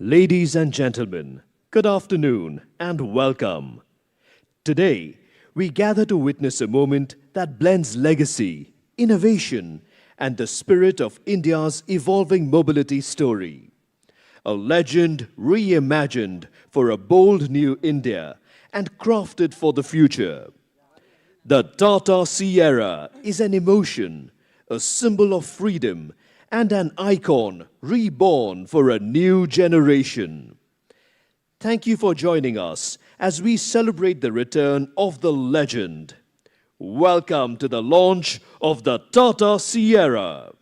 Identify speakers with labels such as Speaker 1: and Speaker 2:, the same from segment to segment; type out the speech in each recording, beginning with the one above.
Speaker 1: Ladies and gentlemen, good afternoon and welcome. Today, we gather to witness a moment that blends legacy, innovation, and the spirit of India's evolving mobility story. A legend reimagined for a bold new India and crafted for the future. The Tata Sierra is an emotion, a symbol of freedom, and an icon reborn for a new generation. Thank you for joining us as we celebrate the return of the legend. Welcome to the launch of the Tata Sierra.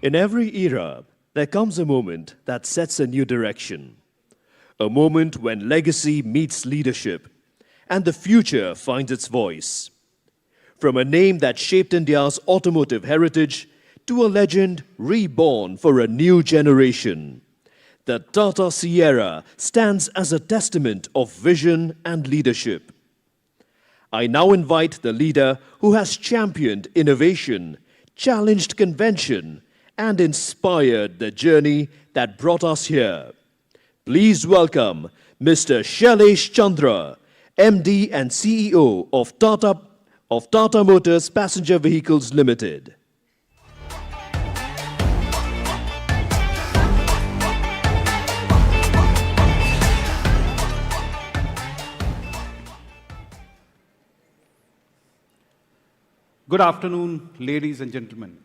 Speaker 1: In every era, there comes a moment that sets a new direction. A moment when legacy meets leadership and the future finds its voice. From a name that shaped India's automotive heritage to a legend reborn for a new generation, the Tata Sierra stands as a testament of vision and leadership. I now invite the leader who has championed innovation, challenged convention, and inspired the journey that brought us here. Please welcome Mr. Shailesh Chandra, MD and CEO of Tata Motors Passenger Vehicles Limited.
Speaker 2: Good afternoon, ladies and gentlemen.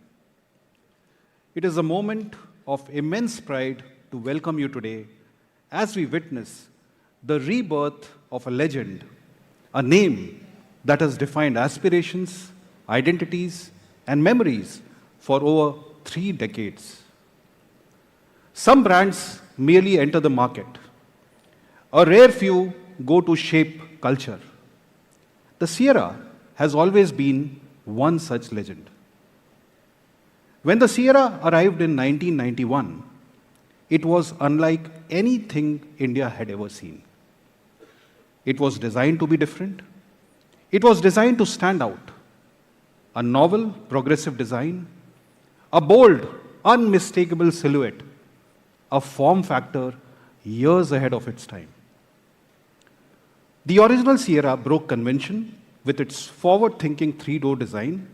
Speaker 2: It is a moment of immense pride to welcome you today as we witness the rebirth of a legend, a name that has defined aspirations, identities, and memories for over 3 decades. Some brands merely enter the market. A rare few go to shape culture. The Sierra has always been one such legend. When the Sierra arrived in 1991, it was unlike anything India had ever seen. It was designed to be different. It was designed to stand out. A novel, progressive design, a bold, unmistakable silhouette, a form factor years ahead of its time. The original Sierra broke convention with its forward-thinking 3-door design,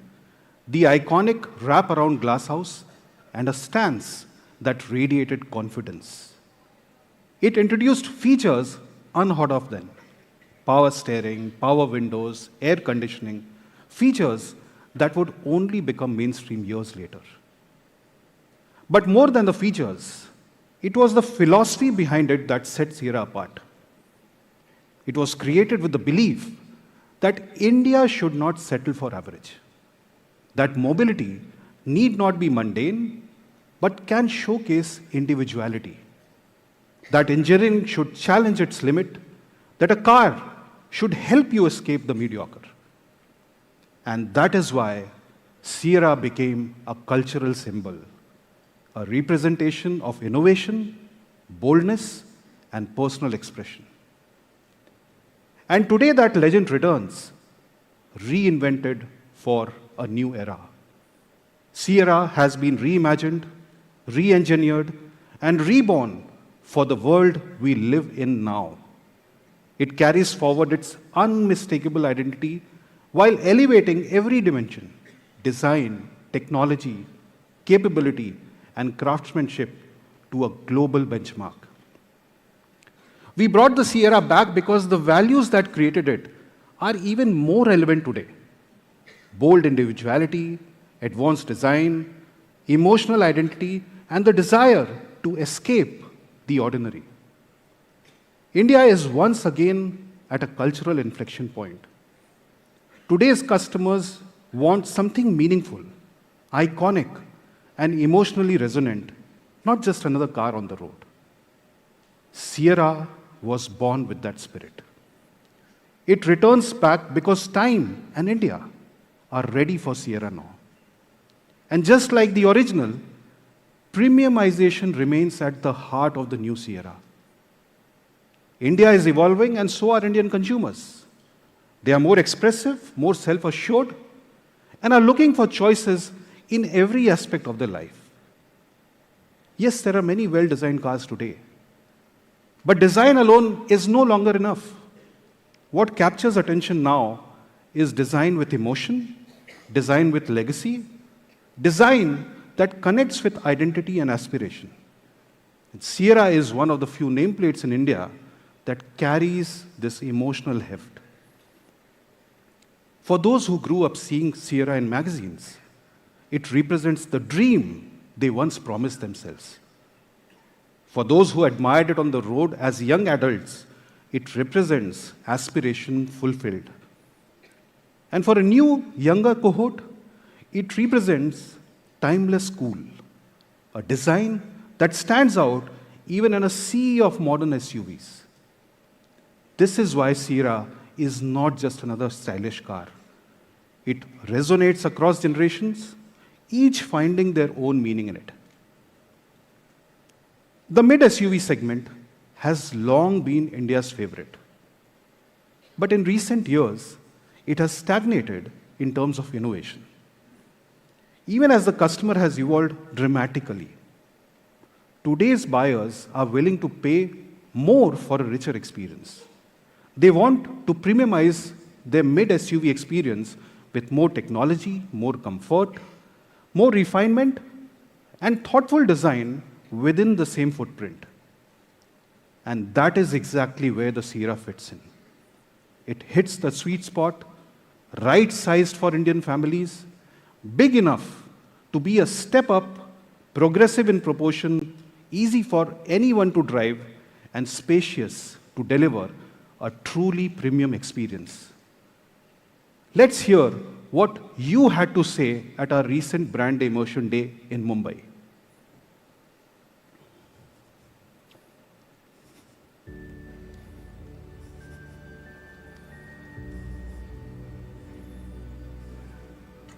Speaker 2: the iconic wrap-around glasshouse, and a stance that radiated confidence. It introduced features unheard of then. Power steering, power windows, air conditioning, features that would only become mainstream years later. But more than the features, it was the philosophy behind it that set Sierra apart. It was created with the belief that India should not settle for average, that mobility need not be mundane, but can showcase individuality, that engineering should challenge its limit, that a car should help you escape the mediocre. And that is why Sierra became a cultural symbol, a representation of innovation, boldness, and personal expression. And today that legend returns, reinvented for a new era. Sierra has been reimagined, re-engineered, and reborn for the world we live in now. It carries forward its unmistakable identity while elevating every dimension: design, technology, capability, and craftsmanship to a global benchmark. We brought the Sierra back because the values that created it are even more relevant today. Bold individuality, advanced design, emotional identity, and the desire to escape the ordinary. India is once again at a cultural inflection point. Today's customers want something meaningful, iconic, and emotionally resonant, not just another car on the road. Sierra was born with that spirit. It returns back because time and India are ready for Sierra now. And just like the original, premiumization remains at the heart of the new Sierra. India is evolving, and so are Indian consumers. They are more expressive, more self-assured, and are looking for choices in every aspect of their life. Yes, there are many well-designed cars today, but design alone is no longer enough. What captures attention now is design with emotion, design with legacy, design that connects with identity and aspiration. And Sierra is one of the few nameplates in India that carries this emotional heft. For those who grew up seeing Sierra in magazines, it represents the dream they once promised themselves. For those who admired it on the road as young adults, it represents aspiration fulfilled. And for a new, younger cohort, it represents timeless cool, a design that stands out even in a sea of modern SUVs. This is why Sierra is not just another stylish car. It resonates across generations, each finding their own meaning in it. The mid-SUV segment has long been India's favorite. But in recent years, it has stagnated in terms of innovation. Even as the customer has evolved dramatically, today's buyers are willing to pay more for a richer experience. They want to premiumize their mid-SUV experience with more technology, more comfort, more refinement, and thoughtful design within the same footprint. And that is exactly where the Sierra fits in. It hits the sweet spot, right-sized for Indian families, big enough to be a step up, progressive in proportion, easy for anyone to drive, and spacious to deliver a truly premium experience. Let's hear what you had to say at our recent brand immersion day in Mumbai.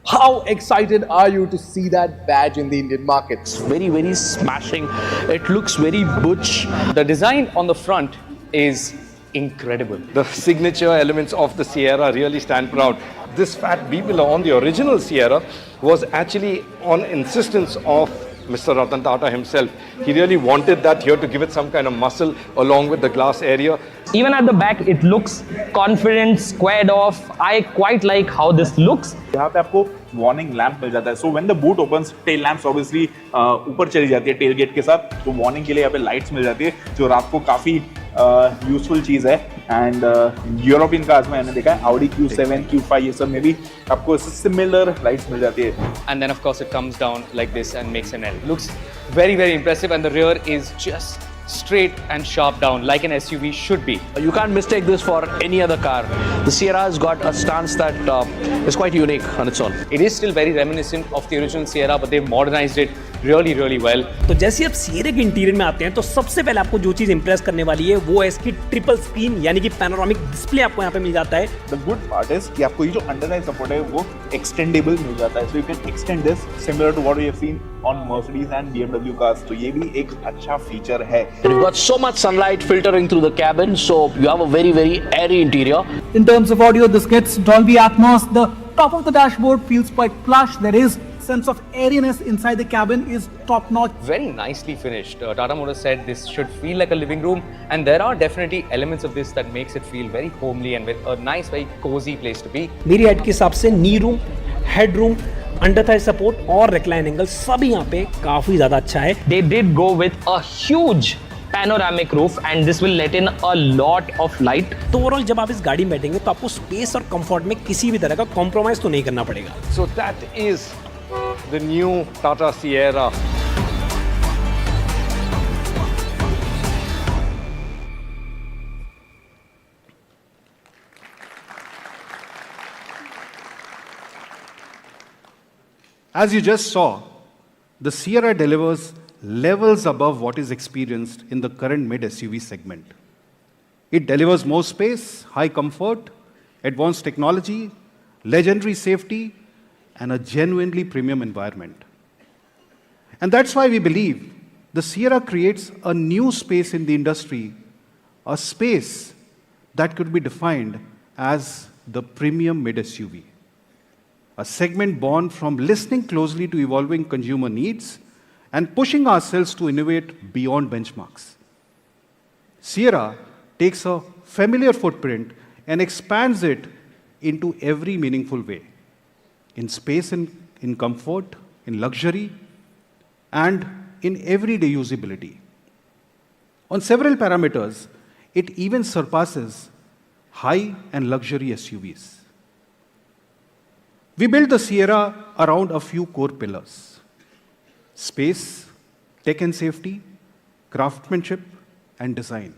Speaker 3: How excited are you to see that badge in the Indian market?
Speaker 4: It's very, very smashing. It looks very butch.
Speaker 5: The design on the front is incredible.
Speaker 6: The signature elements of the Sierra really stand proud. This fat B-pillar on the original Sierra was actually on insistence of Mr. Ratan Tata himself. He really wanted that here to give it some kind of muscle along with the glass area.
Speaker 5: Even at the back, it looks confident, squared off. I quite like how this looks.
Speaker 7: यहाँ पे आपको warning lamp मिल जाता है. So when the boot opens, tail lamps obviously ऊपर चली जाती है tell gate के साथ. तो वार्निंग के लिए यहाँ पे लाइट्स मिल जाती है जो रात को काफी यूजफुल चीज है. एंड यूरोपियन कार्स में मैंने देखा है Audi Q7, Q5 ये सब में भी आपको सिमिलर लाइट्स मिल जाती है.
Speaker 5: And then of course it comes down like this and makes an L. Looks very, very impressive, and the rear is just straight and sharp down like an SUV should be.
Speaker 4: You can't mistake this for any other car. The Sierra has got a stance that is quite unique on its own.
Speaker 5: It is still very reminiscent of the original Sierra, but they've modernized it really, really well.
Speaker 8: तो जैसे आप Sierra के interior में आते हैं तो सबसे पहले आपको जो चीज इंप्रेस करने वाली है वो है इसकी ट्रिपल स्क्रीन यानी कि पैनोरामिक डिस्प्ले आपको यहाँ पे मिल जाता है.
Speaker 7: द गुड पार्ट इज कि आपको ये जो अंडर साइड सपोर्ट है वो एक्सटेंडेबल मिल जाता है. So you can extend this similar to what we have seen on Mercedes and BMW cars. तो ये भी एक अच्छा फीचर है.
Speaker 4: You've got so much sunlight filtering through the cabin, so you have a very, very airy interior.
Speaker 9: In terms of audio, this gets Dolby Atmos. The top of the dashboard feels quite plush. There is sense of airiness inside the cabin is top notch.
Speaker 5: Very nicely finished. Tata Motors said this should feel like a living room, and there are definitely elements of this that makes it feel very homely and with a nice, very cozy place to be.
Speaker 8: मेरी height के हिसाब से नी room, head room, under Thai support और recline angle सब यहाँ पे काफी ज्यादा अच्छा है.
Speaker 4: They did go with a huge panoramic roof, and this will let in a lot of light.
Speaker 8: तो ओवरऑल जब आप इस गाड़ी में बैठेंगे तो आपको स्पेस और कंफर्ट में किसी भी तरह का कॉम्प्रोमाइज तो नहीं करना पड़ेगा.
Speaker 6: So that is the new Tata Sierra.
Speaker 2: As you just saw, the Sierra delivers levels above what is experienced in the current mid-SUV segment. It delivers more space, high comfort, advanced technology, legendary safety, and a genuinely premium environment. And that's why we believe the Sierra creates a new space in the industry, a space that could be defined as the premium mid-SUV. A segment born from listening closely to evolving consumer needs and pushing ourselves to innovate beyond benchmarks. Sierra takes a familiar footprint and expands it into every meaningful way, in space and in comfort, in luxury, and in everyday usability. On several parameters, it even surpasses high and luxury SUVs. We built the Sierra around a few core pillars: space, tech and safety, craftsmanship, and design.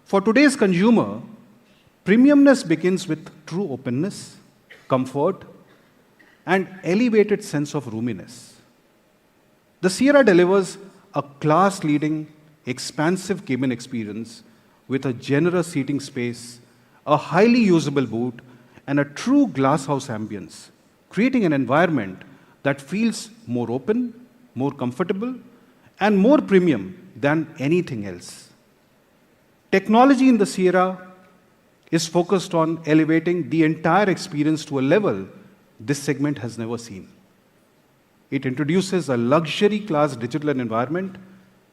Speaker 2: For today's consumer, premiumness begins with true openness, comfort, and elevated sense of roominess. The Sierra delivers a class-leading, expansive cabin experience with a generous seating space, a highly usable boot, and a true glasshouse ambience, creating an environment that feels more open, more comfortable, and more premium than anything else. Technology in the Sierra is focused on elevating the entire experience to a level this segment has never seen. It introduces a luxury class digital environment,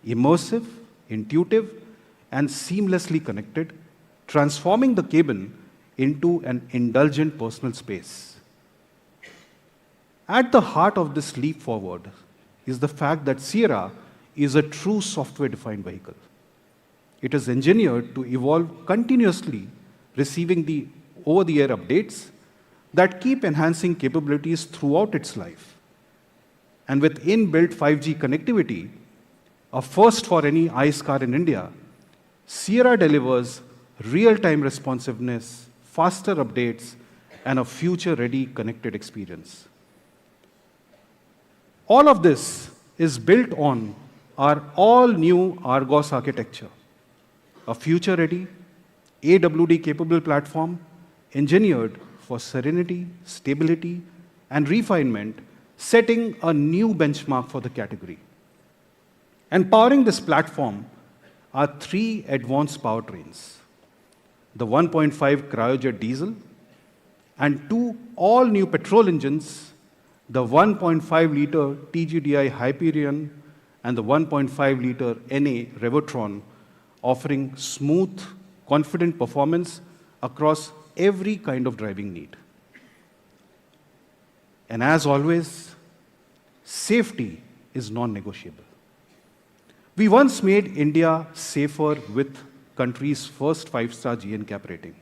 Speaker 2: immersive, intuitive, and seamlessly connected, transforming the cabin into an indulgent personal space. At the heart of this leap forward is the fact that Sierra is a true software-defined vehicle. It is engineered to evolve continuously, receiving the over-the-air updates that keep enhancing capabilities throughout its life. And with inbuilt 5G connectivity, a first for any ICE car in India, Sierra delivers real-time responsiveness, faster updates, and a future-ready connected experience. All of this is built on our all-new Argos architecture, a future-ready, AWD-capable platform engineered for serenity, stability, and refinement, setting a new benchmark for the category. And powering this platform are three advanced powertrains: the 1.5 cryojet diesel and two all-new petrol engines, the 1.5-liter TGDI Hyperion and the 1.5-liter NA Revotron, offering smooth, confident performance across every kind of driving need. And as always, safety is non-negotiable. We once made India safer with country's first 5-star GNCAP rating.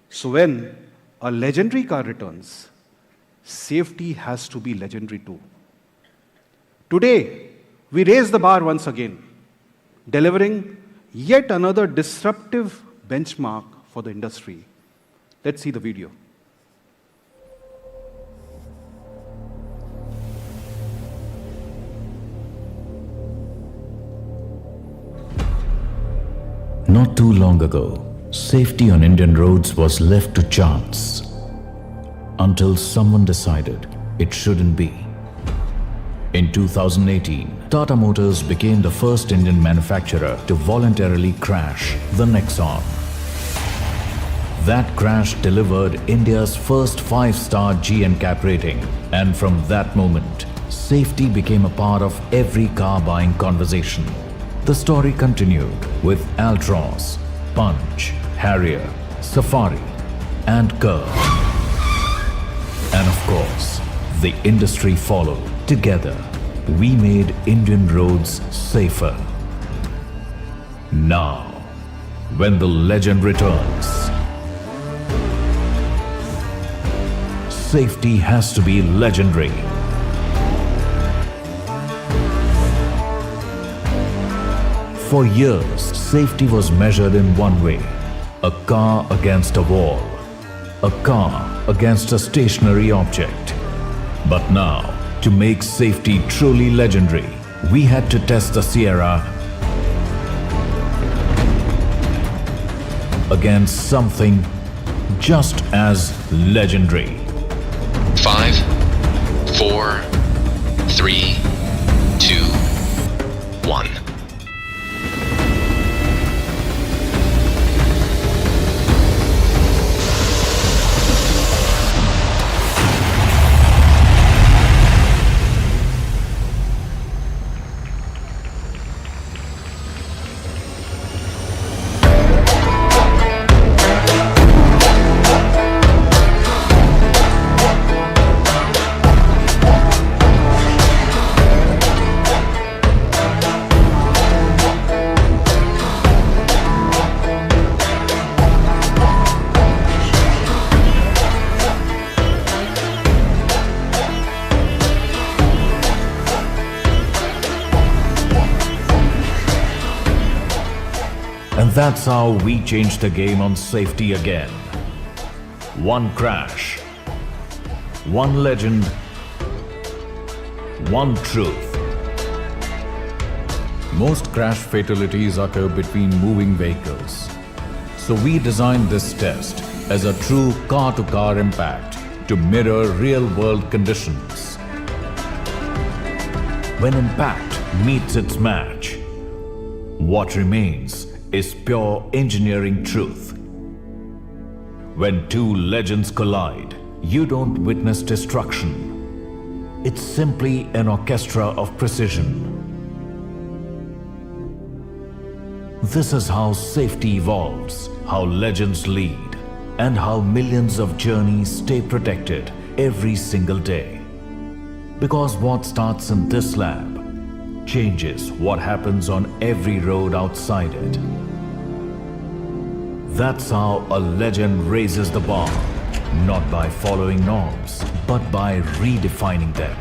Speaker 2: So when a legendary car returns, safety has to be legendary too. Today, we raise the bar once again, delivering yet another disruptive benchmark for the industry. Let's see the video.
Speaker 10: Not too long ago, safety on Indian roads was left to chance until someone decided it shouldn't be. In 2018, Tata Motors became the first Indian manufacturer to voluntarily crash the Nexon. That crash delivered India's first 5-star GNCAP rating, and from that moment, safety became a part of every car buying conversation. The story continued with Altroz, Punch, Harrier, Safari, and Curve. And of course, the industry followed. Together, we made Indian roads safer. Now, when the legend returns, safety has to be legendary. For years, safety was measured in one way: a car against a wall, a car against a stationary object. But now, to make safety truly legendary, we had to test the Sierra against something just as legendary.
Speaker 11: 5, 4, 3, 2, 1.
Speaker 10: And that's how we changed the game on safety again. One crash, one legend, one truth. Most crash fatalities occur between moving vehicles. So we designed this test as a true car-to-car impact to mirror real-world conditions. When impact meets its match, what remains is pure engineering truth. When two legends collide, you don't witness destruction. It's simply an orchestra of precision. This is how safety evolves, how legends lead, and how millions of journeys stay protected every single day. Because what starts in this lab changes what happens on every road outside it. That's how a legend raises the bar, not by following norms, but by redefining them.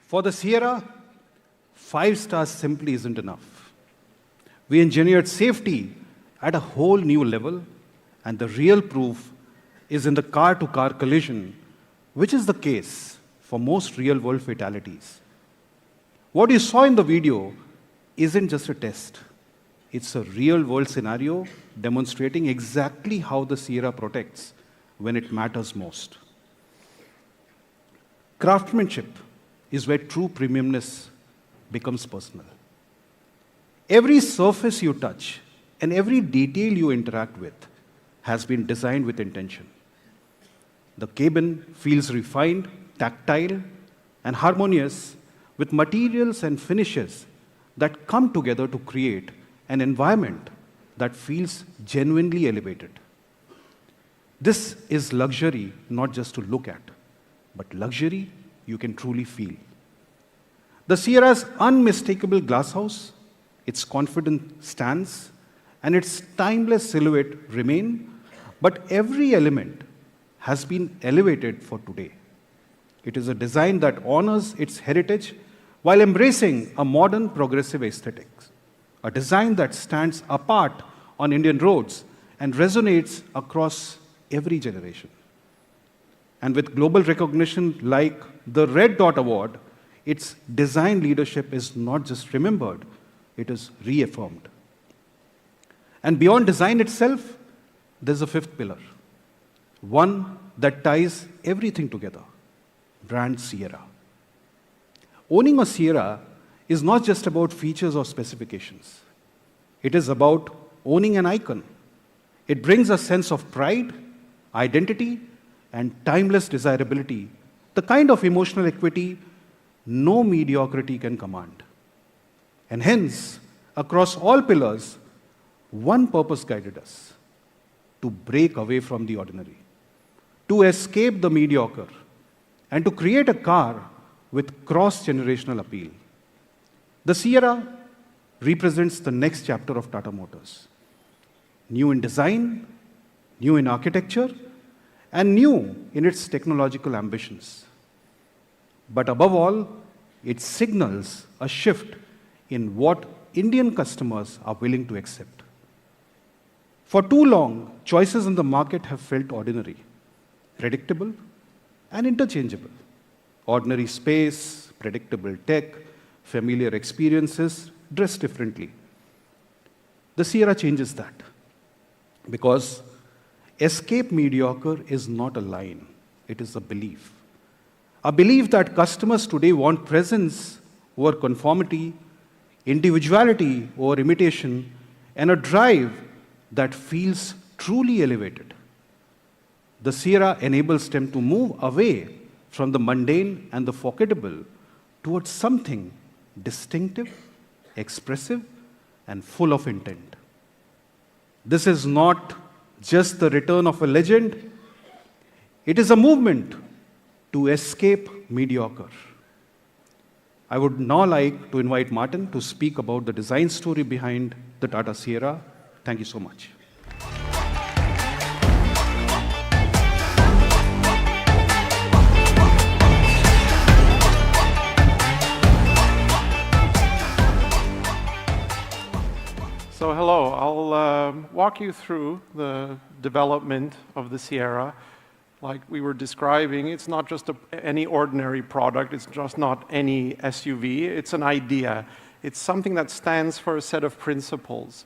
Speaker 2: For the Sierra, 5 stars simply isn't enough. We engineered safety at a whole new level, and the real proof is in the car-to-car collision, which is the case for most real-world fatalities. What you saw in the video isn't just a test. It's a real-world scenario demonstrating exactly how the Sierra protects when it matters most. Craftsmanship is where true premiumness becomes personal. Every surface you touch and every detail you interact with has been designed with intention. The cabin feels refined, tactile, and harmonious with materials and finishes that come together to create an environment that feels genuinely elevated. This is luxury not just to look at, but luxury you can truly feel. The Sierra's unmistakable glasshouse, its confident stance, and its timeless silhouette remain, but every element has been elevated for today. It is a design that honors its heritage while embracing a modern progressive aesthetic. A design that stands apart on Indian roads and resonates across every generation. And with global recognition like the Red Dot Award, its design leadership is not just remembered, it is reaffirmed. And beyond design itself, there's a fifth pillar, one that ties everything together: brand Sierra. Owning a Sierra is not just about features or specifications. It is about owning an icon. It brings a sense of pride, identity, and timeless desirability, the kind of emotional equity no mediocrity can command. And hence, across all pillars, one purpose guided us: to break away from the ordinary, to escape the mediocre, and to create a car with cross-generational appeal. The Sierra represents the next chapter of Tata Motors. New in design, new in architecture, and new in its technological ambitions. But above all, it signals a shift in what Indian customers are willing to accept. For too long, choices in the market have felt ordinary, predictable, and interchangeable. Ordinary space, predictable tech, familiar experiences, dressed differently. The Sierra changes that, because escape mediocre is not a line, it is a belief. A belief that customers today want presence over conformity, individuality over imitation, and a drive that feels truly elevated. The Sierra enables them to move away from the mundane and the forgettable towards something distinctive, expressive, and full of intent. This is not just the return of a legend, it is a movement to escape mediocre. I would now like to invite Martin to speak about the design story behind the Tata Sierra. Thank you so much.
Speaker 12: So hello, I'll walk you through the development of the Sierra. Like we were describing, it's not just any ordinary product, it's just not any SUV, it's an idea. It's something that stands for a set of principles.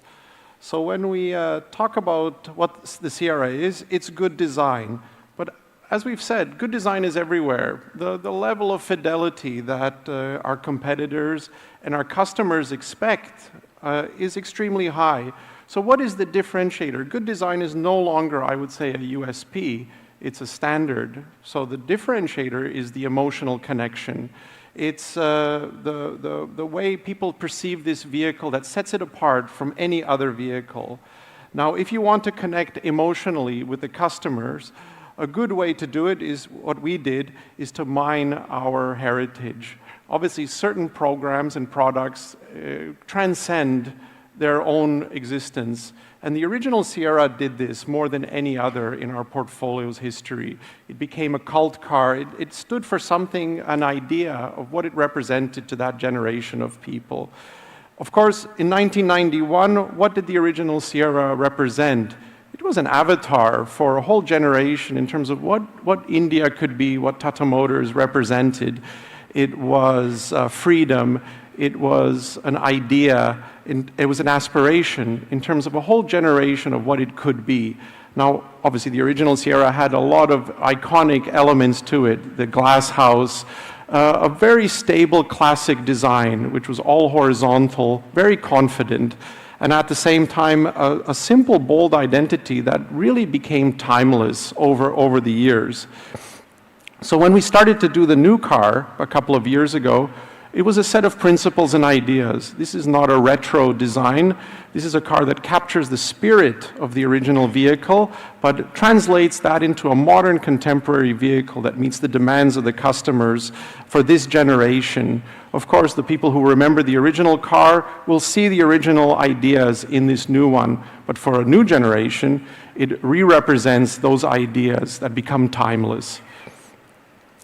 Speaker 12: So when we talk about what the Sierra is, it's good design. But as we've said, good design is everywhere. The level of fidelity that our competitors and our customers expect is extremely high. So what is the differentiator? Good design is no longer, I would say, a USP. It's a standard. So the differentiator is the emotional connection. It's the way people perceive this vehicle that sets it apart from any other vehicle. Now, if you want to connect emotionally with the customers, a good way to do it is what we did, is to mine our heritage. Obviously, certain programs and products transcend their own existence. And the original Sierra did this more than any other in our portfolio's history. It became a cult car. It stood for something, an idea of what it represented to that generation of people. Of course, in 1991, what did the original Sierra represent? It was an avatar for a whole generation in terms of what India could be, what Tata Motors represented. It was freedom. It was an idea. It was an aspiration in terms of a whole generation of what it could be. Now, obviously, the original Sierra had a lot of iconic elements to it. The glass house, a very stable classic design, which was all horizontal, very confident, and at the same time, a simple, bold identity that really became timeless over the years. So when we started to do the new car a couple of years ago, it was a set of principles and ideas. This is not a retro design. This is a car that captures the spirit of the original vehicle, but translates that into a modern contemporary vehicle that meets the demands of the customers for this generation. Of course, the people who remember the original car will see the original ideas in this new one, but for a new generation, it re-represents those ideas that become timeless.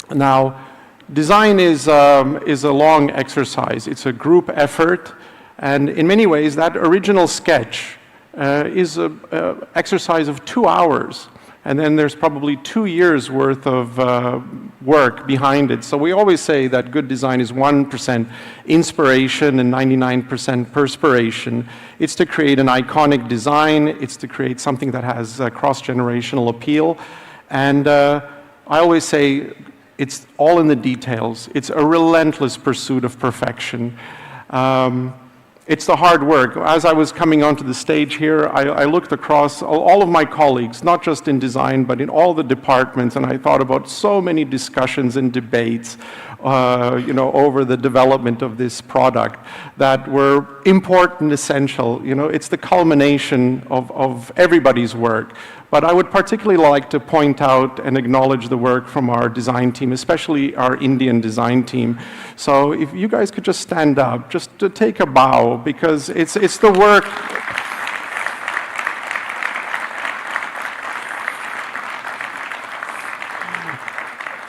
Speaker 12: Now, design is a long exercise. It's a group effort, and in many ways, that original sketch is an exercise of 2 hours, and then there's probably 2 years worth of work behind it. So we always say that good design is 1% inspiration and 99% perspiration. It's to create an iconic design. It's to create something that has cross-generational appeal, and I always say, it's all in the details. It's a relentless pursuit of perfection. It's the hard work. As I was coming onto the stage here, I looked across all of my colleagues, not just in design, but in all the departments, and I thought about so many discussions and debates, over the development of this product that were important, essential. It's the culmination of everybody's work. But I would particularly like to point out and acknowledge the work from our design team, especially our Indian design team. So if you guys could just stand up, just to take a bow, because it's the work.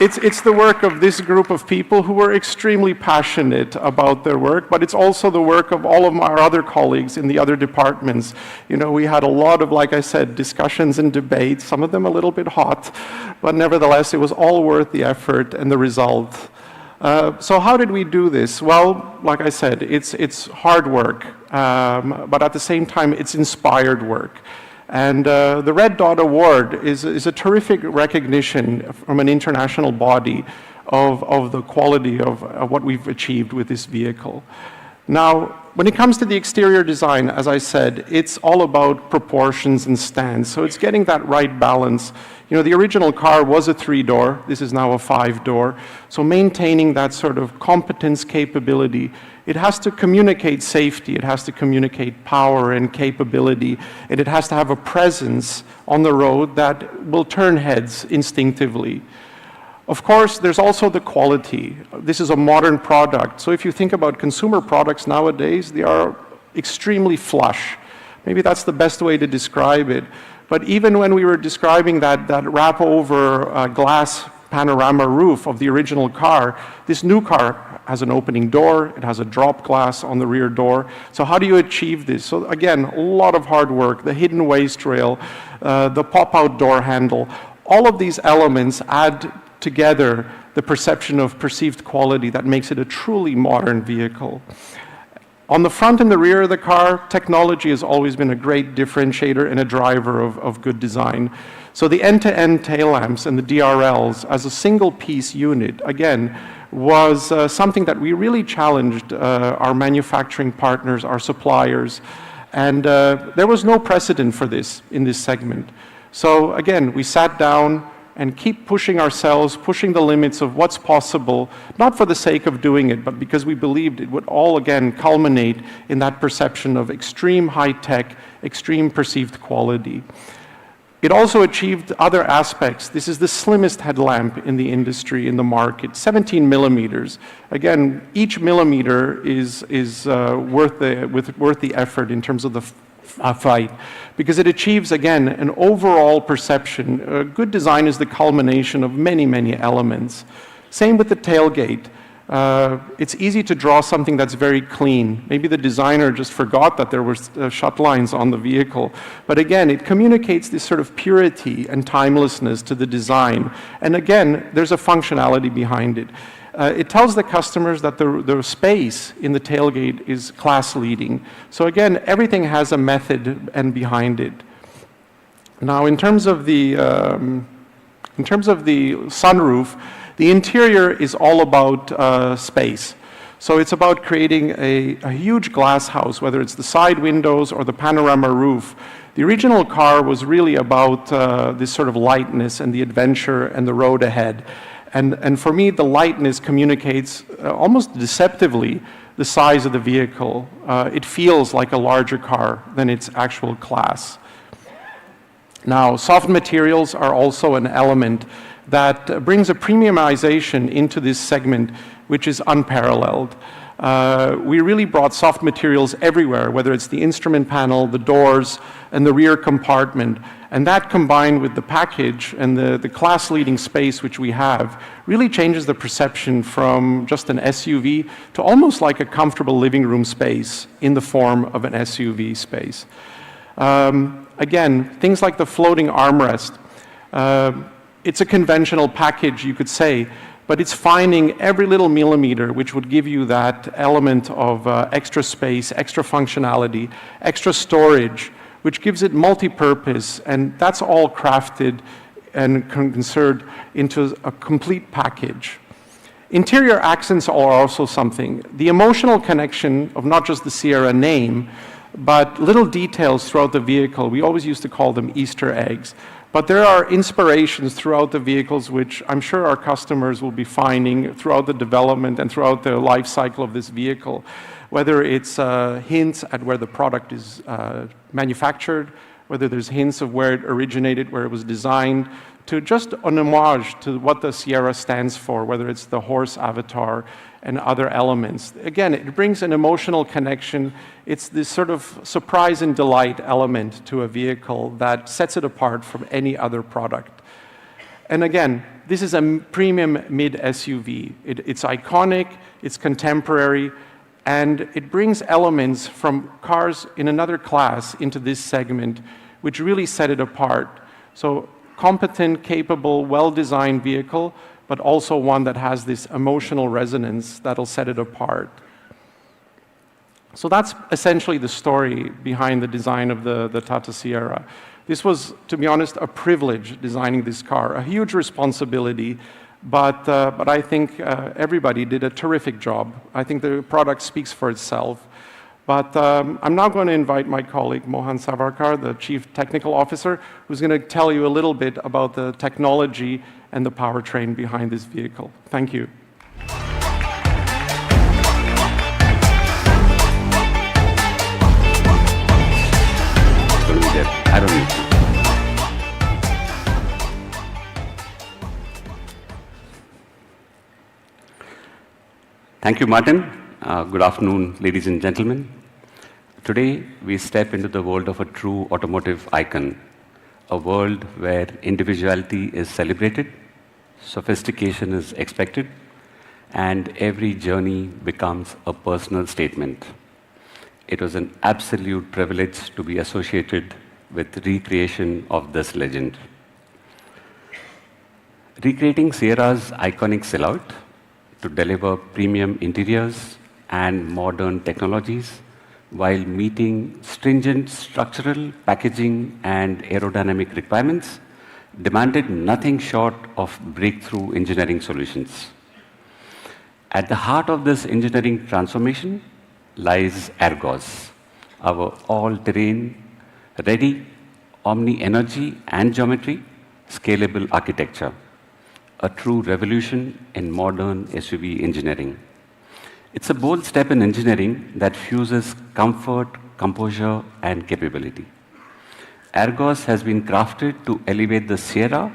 Speaker 12: It's the work of this group of people who were extremely passionate about their work, but it's also the work of all of our other colleagues in the other departments. We had a lot of, like I said, discussions and debates, some of them a little bit hot, but nevertheless, it was all worth the effort and the result. So how did we do this? Well, like I said, it's hard work, but at the same time, it's inspired work. And the Red Dot Award is a terrific recognition from an international body of the quality of what we've achieved with this vehicle. Now, when it comes to the exterior design, as I said, it's all about proportions and stance. So it's getting that right balance. The original car was a 3-door. This is now a 5-door. So maintaining that sort of competence, capability. It has to communicate safety, it has to communicate power and capability, and it has to have a presence on the road that will turn heads instinctively. Of course, there's also the quality. This is a modern product, so if you think about consumer products nowadays, they are extremely flush. Maybe that's the best way to describe it. But even when we were describing that wrap-over glass panorama roof of the original car, this new car has an opening door, it has a drop glass on the rear door. So how do you achieve this? So again, a lot of hard work, the hidden waist rail, the pop-out door handle, all of these elements add together the perception of perceived quality that makes it a truly modern vehicle. On the front and the rear of the car, technology has always been a great differentiator and a driver of good design. So the end-to-end tail lamps and the DRLs as a single piece unit, again, was something that we really challenged our manufacturing partners, our suppliers, and there was no precedent for this in this segment. So again, we sat down and keep pushing ourselves, pushing the limits of what's possible, not for the sake of doing it, but because we believed it would all, again, culminate in that perception of extreme high-tech, extreme perceived quality. It also achieved other aspects. This is the slimmest headlamp in the industry, in the market, 17 millimeters. Again, each millimeter is worth the effort in terms of the fight, because it achieves, again, an overall perception. Good design is the culmination of many, many elements. Same with the tailgate. It's easy to draw something that's very clean. Maybe the designer just forgot that there were shut lines on the vehicle. But again, it communicates this sort of purity and timelessness to the design. And again, there's a functionality behind it. It tells the customers that the space in the tailgate is class-leading. So again, everything has a method and behind it. Now, in terms of the sunroof, the interior is all about space. So it's about creating a huge glass house, whether it's the side windows or the panorama roof. The original car was really about this sort of lightness and the adventure and the road ahead. And for me, the lightness communicates almost deceptively the size of the vehicle. It feels like a larger car than its actual class. Now, soft materials are also an element that brings a premiumization into this segment, which is unparalleled. We really brought soft materials everywhere, whether it's the instrument panel, the doors, and the rear compartment. And that combined with the package and the class-leading space which we have really changes the perception from just an SUV to almost like a comfortable living room space in the form of an SUV space. Again, things like the floating armrest. It's a conventional package, you could say, but it's finding every little millimeter which would give you that element of extra space, extra functionality, extra storage, which gives it multi-purpose, and that's all crafted and concerned into a complete package. Interior accents are also something. The emotional connection of not just the Sierra name, but little details throughout the vehicle. We always used to call them Easter eggs. But there are inspirations throughout the vehicles which I'm sure our customers will be finding throughout the development and throughout the life cycle of this vehicle. Whether it's hints at where the product is manufactured, whether there's hints of where it originated, where it was designed, to just an homage to what the Sierra stands for, whether it's the horse avatar and other elements. Again, it brings an emotional connection. It's this sort of surprise and delight element to a vehicle that sets it apart from any other product. And again, this is a premium mid-SUV. It's iconic, it's contemporary, and it brings elements from cars in another class into this segment, which really set it apart. So competent, capable, well-designed vehicle, but also one that has this emotional resonance that'll set it apart. So that's essentially the story behind the design of the Tata Sierra. This was, to be honest, a privilege designing this car, a huge responsibility, but I think everybody did a terrific job. I think the product speaks for itself. But I'm now going to invite my colleague, Mohan Savarkar, the Chief Technical Officer, who's going to tell you a little bit about the technology and the powertrain behind this vehicle. Thank you.
Speaker 13: I don't need to. Thank you, Martin. Good afternoon, ladies and gentlemen. Today, we step into the world of a true automotive icon, a world where individuality is celebrated, sophistication is expected, and every journey becomes a personal statement. It was an absolute privilege to be associated with recreation of this legend. Recreating Sierra's iconic silhouette to deliver premium interiors and modern technologies while meeting stringent structural, packaging, and aerodynamic requirements demanded nothing short of breakthrough engineering solutions. At the heart of this engineering transformation lies Argos, our all-terrain, ready, omni-energy and geometry, scalable architecture, a true revolution in modern SUV engineering. It's a bold step in engineering that fuses comfort, composure, and capability. Argos has been crafted to elevate the Sierra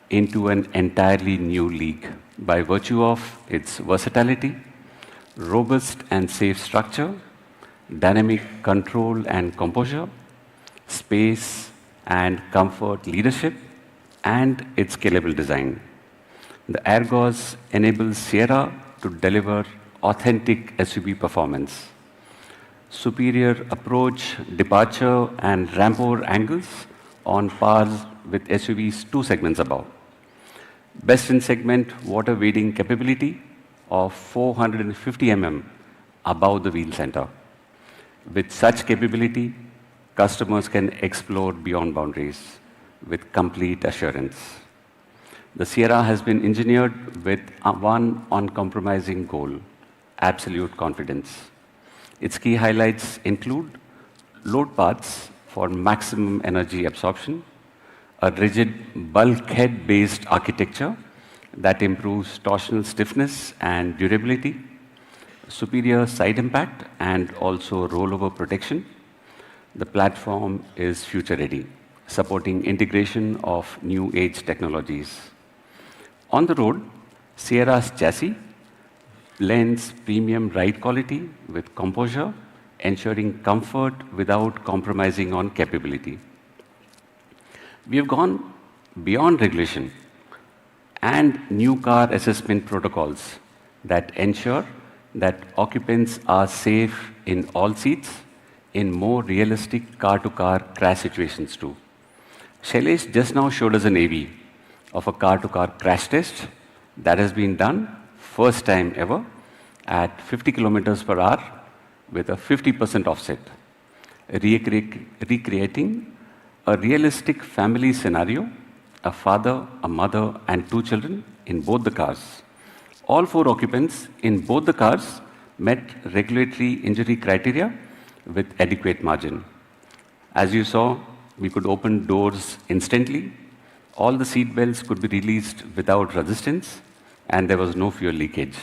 Speaker 13: into an entirely new league by virtue of its versatility, robust and safe structure, dynamic control and composure, space and comfort leadership, and its scalable design. The Argos enables Sierra to deliver authentic SUV performance, superior approach, departure, and rampor angles on par with SUVs 2 segments above. Best in segment water wading capability of 450 mm above the wheel center. With such capability, customers can explore beyond boundaries with complete assurance. The Sierra has been engineered with one uncompromising goal: absolute confidence. Its key highlights include load paths for maximum energy absorption, a rigid bulkhead-based architecture that improves torsional stiffness and durability, superior side impact, and also rollover protection. The platform is future-ready, supporting integration of new age technologies. On the road, Sierra's chassis blends premium ride quality with composure, ensuring comfort without compromising on capability. We have gone beyond regulation and new car assessment protocols that ensure that occupants are safe in all seats in more realistic car-to-car crash situations too. Shailesh just now showed us an AV of a car-to-car crash test that has been done first time ever at 50 kilometers per hour with a 50% offset, recreating a realistic family scenario a father, a mother, and 2 children in both the cars. All 4 occupants in both the cars met regulatory injury criteria with adequate margin. As you saw, we could open doors instantly. All the seat belts could be released without resistance, and there was no fuel leakage.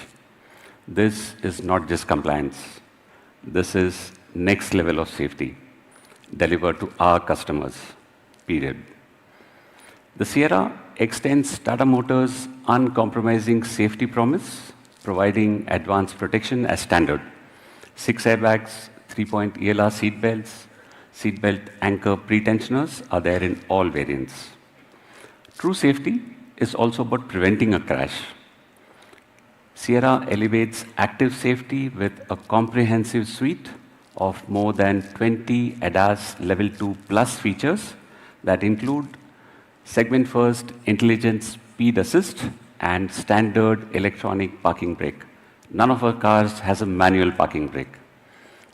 Speaker 13: This is not just compliance. This is next level of safety delivered to our customers, period. The Sierra extends Tata Motors' uncompromising safety promise, providing advanced protection as standard. 6 airbags, 3-point ELR seat belts, seatbelt anchor pretensioners are there in all variants. True safety is also about preventing a crash. Sierra elevates active safety with a comprehensive suite of more than 20 ADAS Level 2 Plus features that include segment-first intelligent speed assist and standard electronic parking brake. None of our cars has a manual parking brake.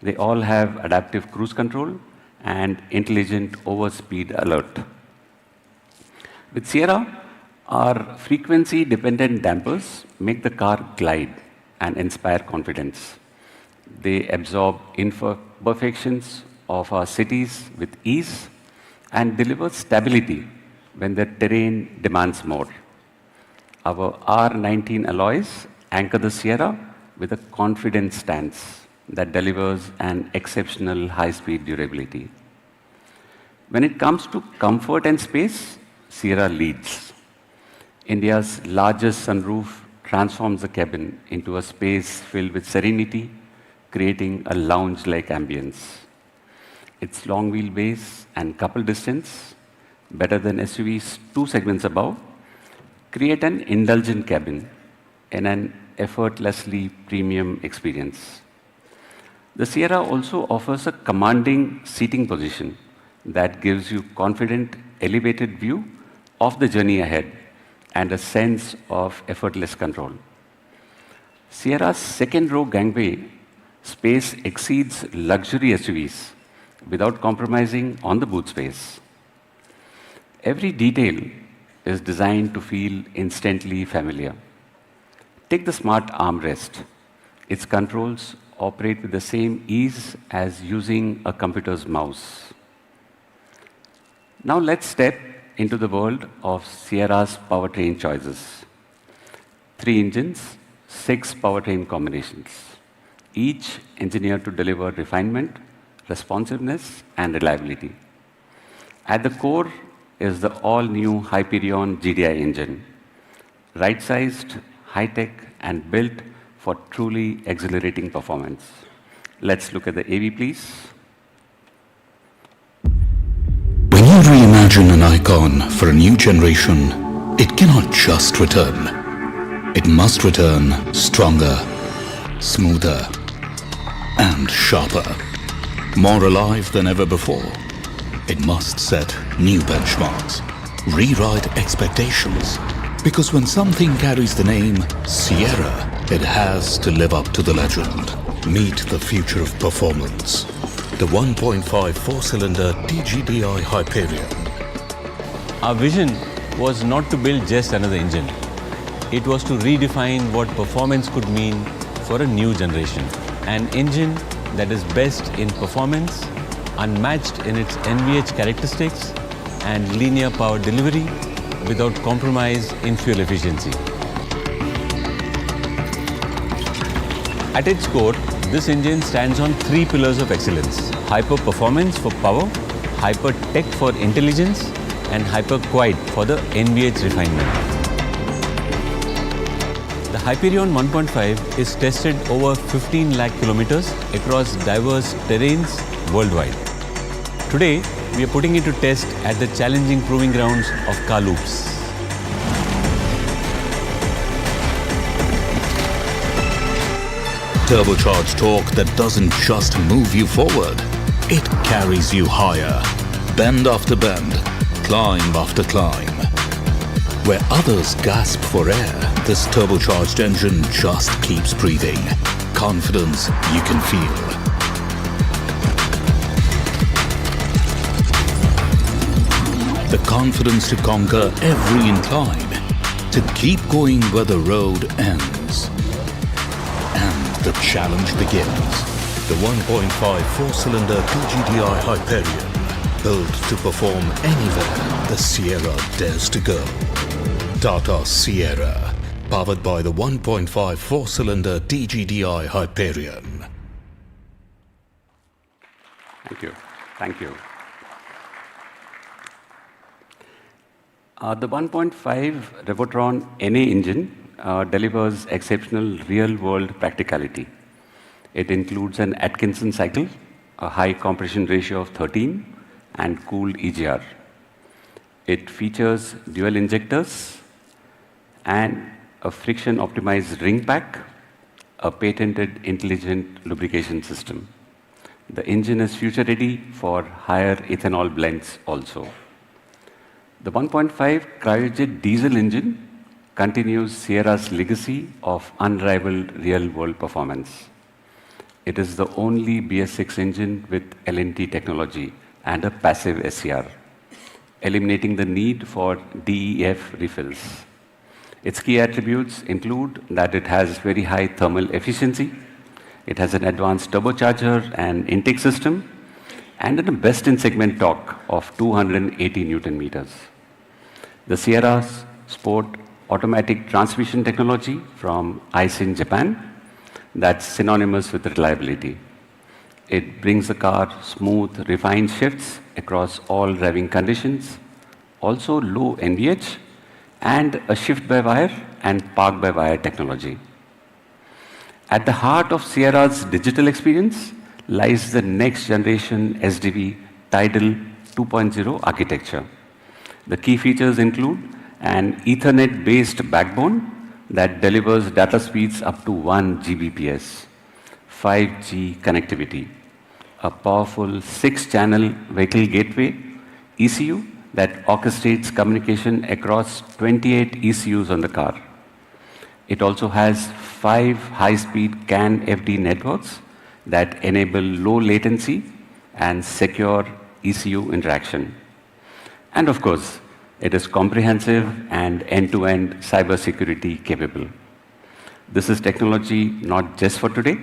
Speaker 13: They all have adaptive cruise control and intelligent overspeed alert. With Sierra, our frequency-dependent dampers make the car glide and inspire confidence. They absorb imperfections of our cities with ease and deliver stability when the terrain demands more. Our R19 alloys anchor the Sierra with a confident stance that delivers an exceptional high-speed durability. When it comes to comfort and space, Sierra leads. India's largest sunroof transforms the cabin into a space filled with serenity, creating a lounge-like ambience. Its long wheelbase and couple distance, better than SUVs 2 segments above, create an indulgent cabin in an effortlessly premium experience. The Sierra also offers a commanding seating position that gives you confident, elevated view of the journey ahead and a sense of effortless control. Sierra's second-row gangway space exceeds luxury SUVs without compromising on the boot space. Every detail is designed to feel instantly familiar. Take the smart armrest. Its controls operate with the same ease as using a computer's mouse. Now let's step into the world of Sierra's powertrain choices. 3 engines, 6 powertrain combinations, each engineered to deliver refinement, responsiveness, and reliability. At the core is the all-new Hyperion GDI engine, right-sized, high-tech, and built for truly exhilarating performance. Let's look at the AV, please.
Speaker 14: When you reimagine an icon for a new generation, it cannot just return. It must return stronger, smoother, and sharper. More alive than ever before. It must set new benchmarks, rewrite expectations, because when something carries the name Sierra, it has to live up to the legend. Meet the future of performance. The 1.5 4-cylinder TGDI Hyperion.
Speaker 15: Our vision was not to build just another engine. It was to redefine what performance could mean for a new generation. An engine that is best in performance, unmatched in its NVH characteristics, and linear power delivery without compromise in fuel efficiency. At its core, this engine stands on 3 pillars of excellence: hyper performance for power, hyper tech for intelligence, and hyper quiet for the NVH refinement. The Hyperion 1.5 is tested over 15 lakh kilometers across diverse terrains worldwide. Today, we are putting it to test at the challenging proving grounds of car loops.
Speaker 14: Turbocharged torque that doesn't just move you forward, it carries you higher. Bend after bend, climb after climb. Where others gasp for air, this turbocharged engine just keeps breathing. Confidence you can feel. the confidence to conquer every incline, to keep going where the road ends. And the challenge begins. The 1.5 4-cylinder 2GDI Hyperion, built to perform anywhere the Sierra dares to go. Tata Sierra, powered by the 1.5 4-cylinder TGDI Hyperion.
Speaker 13: Thank you. Thank you. The 1.5 Revotron NA engine delivers exceptional real-world practicality. It includes an Atkinson cycle, a high compression ratio of 13, and cooled EGR. It features dual injectors and a friction-optimized ring pack, a patented intelligent lubrication system. The engine is future-ready for higher ethanol blends also. The 1.5 cryojet diesel engine continues Sierra's legacy of unrivaled real-world performance. It is the only BS6 engine with LNT technology and a passive SCR, eliminating the need for DEF refills. Its key attributes include that it has very high thermal efficiency, it has an advanced turbocharger and intake system, and a best-in-segment torque of 280 Newton meters. The Sierra's sport automatic transmission technology from Aisin, Japan, that's synonymous with reliability. It brings the car smooth, refined shifts across all driving conditions, also low NVH, and a shift-by-wire and park-by-wire technology. At the heart of Sierra's digital experience lies the next-generation SDV Tidal 2.0 architecture. The key features include an Ethernet-based backbone that delivers data speeds up to 1 Gbps, 5G connectivity, a powerful 6-channel vehicle gateway ECU that orchestrates communication across 28 ECUs on the car. It also has 5 high-speed CAN FD networks that enable low latency and secure ECU interaction. And of course, it is comprehensive and end-to-end cybersecurity capable. This is technology not just for today,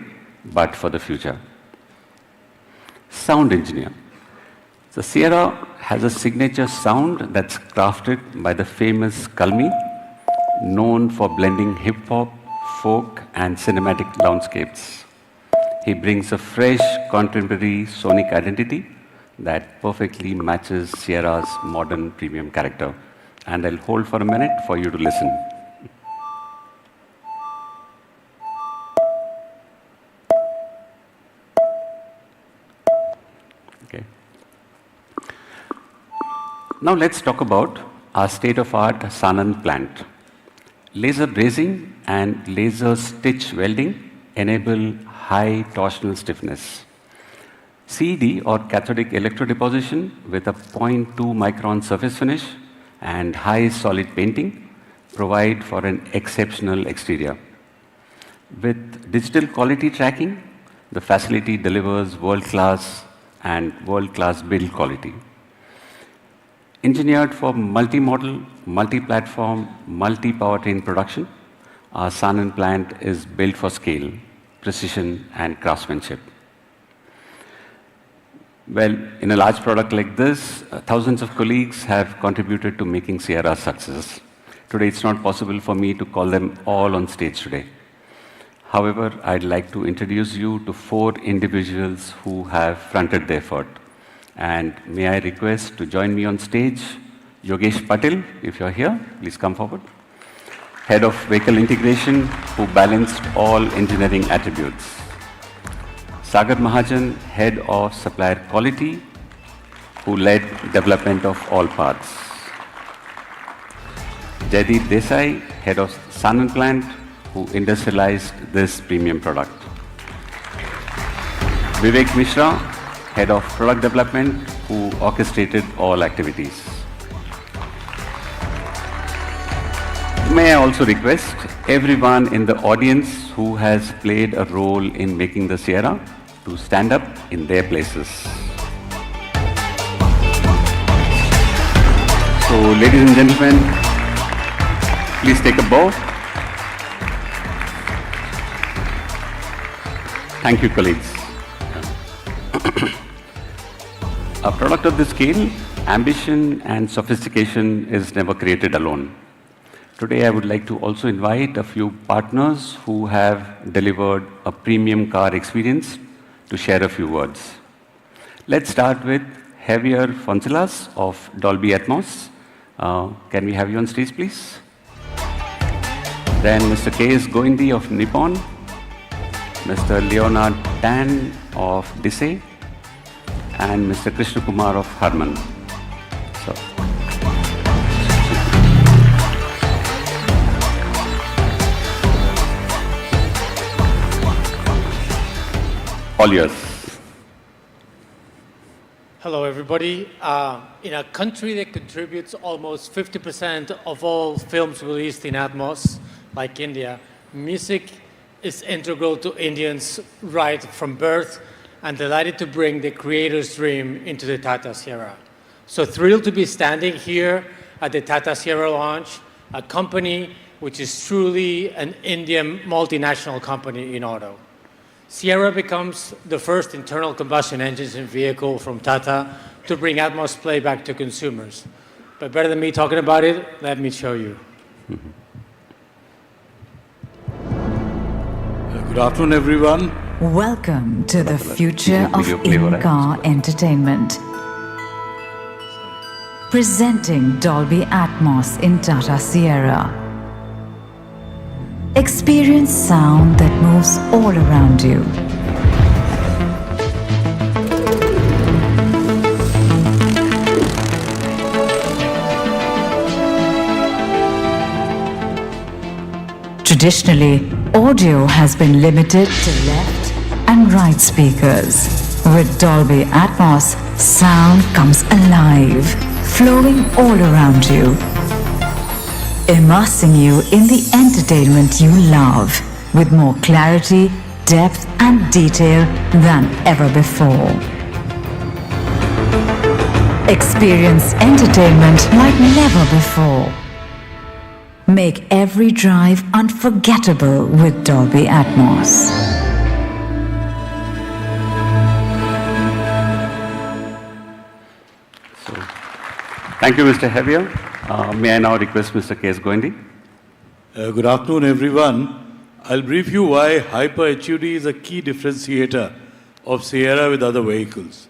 Speaker 13: but for the future. Sound engineer. The Sierra has a signature sound that's crafted by the famous Kalmi, known for blending hip-hop, folk, and cinematic landscapes. He brings a fresh, contemporary sonic identity that perfectly matches Sierra's modern premium character. And I'll hold for a minute for you to listen. Okay. Now let's talk about our state-of-art Sanand plant. Laser brazing and laser stitch welding enable high torsional stiffness. CED or cathodic electrodeposition with a 0.2 micron surface finish and high solid painting provide for an exceptional exterior. With digital quality tracking, the facility delivers world-class build quality. Engineered for multi-model, multi-platform, multi-powertrain production, our Sanand plant is built for scale, precision, and craftsmanship. Well, in a large product like this, thousands of colleagues have contributed to making Sierra a success. Today, it's not possible for me to call them all on stage today. However, I'd like to introduce you to 4 individuals who have fronted the effort. And may I request to join me on stage, Yogesh Patil, if you're here, please come forward. Head of Vehicle Integration, who balanced all engineering attributes. Sagar Mahajan, Head of Supplier Quality, who led development of all parts. Jaideep Desai, Head of Sanand Plant, who industrialized this premium product. Vivek Mishra, Head of Product Development, who orchestrated all activities. May I also request everyone in the audience who has played a role in making the Sierra to stand up in their places. So, ladies and gentlemen, please take a bow. Thank you, colleagues. A product of this scale, ambition and sophistication is never created alone. Today, I would like to also invite a few partners who have delivered a premium car experience to share a few words. Let's start with Javier Fonselas of Dolby Atmos. Can we have you on stage, please? Then Mr. K.S. Goindi of Nippon, Mr. Leonard Tan of Disse, and Mr. Krishna Kumar of Harman. So, all yours.
Speaker 16: Hello, everybody. In a country that contributes almost 50% of all films released in Atmos, like India, music is integral to Indians right from birth, and delighted to bring the creator's dream into the Tata Sierra. So thrilled to be standing here at the Tata Sierra launch, a company which is truly an Indian multinational company in auto. Sierra becomes the first internal combustion engine vehicle from Tata to bring Atmos playback to consumers. But better than me talking about it, let me show you.
Speaker 17: Good afternoon, everyone.
Speaker 18: Welcome to the future of in-car entertainment. Presenting Dolby Atmos in Tata Sierra. Experience sound that moves all around you. Traditionally, audio has been limited to left and right speakers. With Dolby Atmos, sound comes alive, flowing all around you, immersing you in the entertainment you love, with more clarity, depth and detail than ever before. Experience entertainment like never before. Make every drive unforgettable with Dolby Atmos.
Speaker 13: Thank you, Mr. Javier. May I now request Mr. K.S. Goindi?
Speaker 17: Good afternoon, everyone. I'll brief you why Hyper HUD is a key differentiator of Sierra with other vehicles.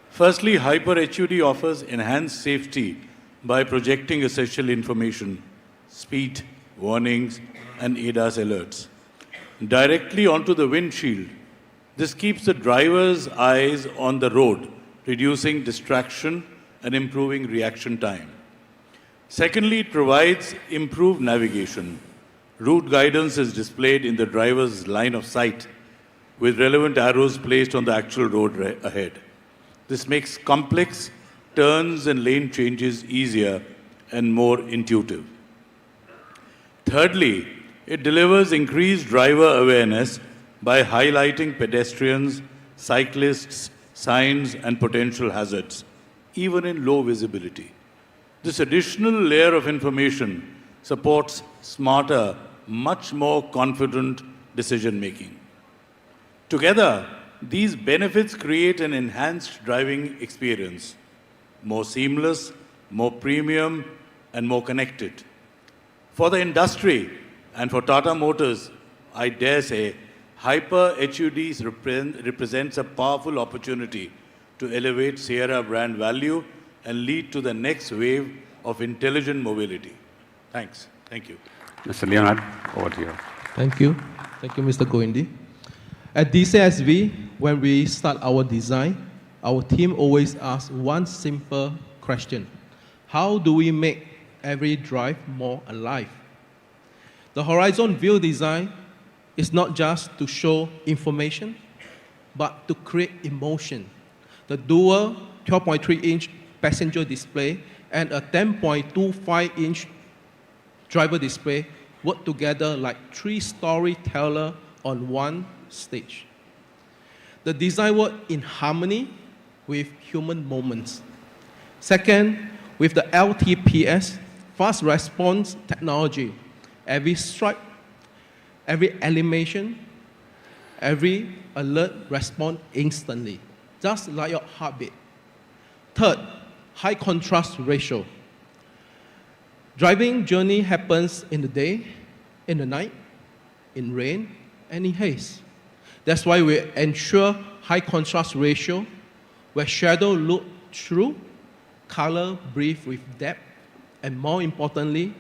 Speaker 17: Firstly, Hyper HUD offers enhanced safety by projecting essential information, speed, warnings, and ADAS alerts directly onto the windshield. This keeps the driver's eyes on the road, reducing distraction and improving reaction time. Secondly, it provides improved navigation. Route guidance is displayed in the driver's line of sight with relevant arrows placed on the actual road ahead. This makes complex turns and lane changes easier and more intuitive. Thirdly, it delivers increased driver awareness by highlighting pedestrians, cyclists, signs, and potential hazards, even in low visibility. This additional layer of information supports smarter, much more confident decision-making. Together, these benefits create an enhanced driving experience, more seamless, more premium, and more connected. For the industry and for Tata Motors, I dare say, Hyper HUD represents a powerful opportunity to elevate Sierra brand value and lead to the next wave of intelligent mobility. Thanks. Thank you.
Speaker 13: Mr. Leonard, over to you.
Speaker 19: Thank you. Thank you, Mr. Goindi. At DCSV, when we start our design, our team always asks one simple question. How do we make every drive more alive? The horizon view design is not just to show information, but to create emotion. The dual 12.3-inch passenger display and a 10.25-inch driver display work together like three storytellers on one stage. The design works in harmony with human moments. Second, with the LTPS, fast response technology. Every strike, every animation, every alert respond instantly, just like your heartbeat. Third, high contrast ratio. Driving journey happens in the day, in the night, in rain, and in haze. That's why we ensure high contrast ratio, where shadow look through, color breathe with depth, and more importantly,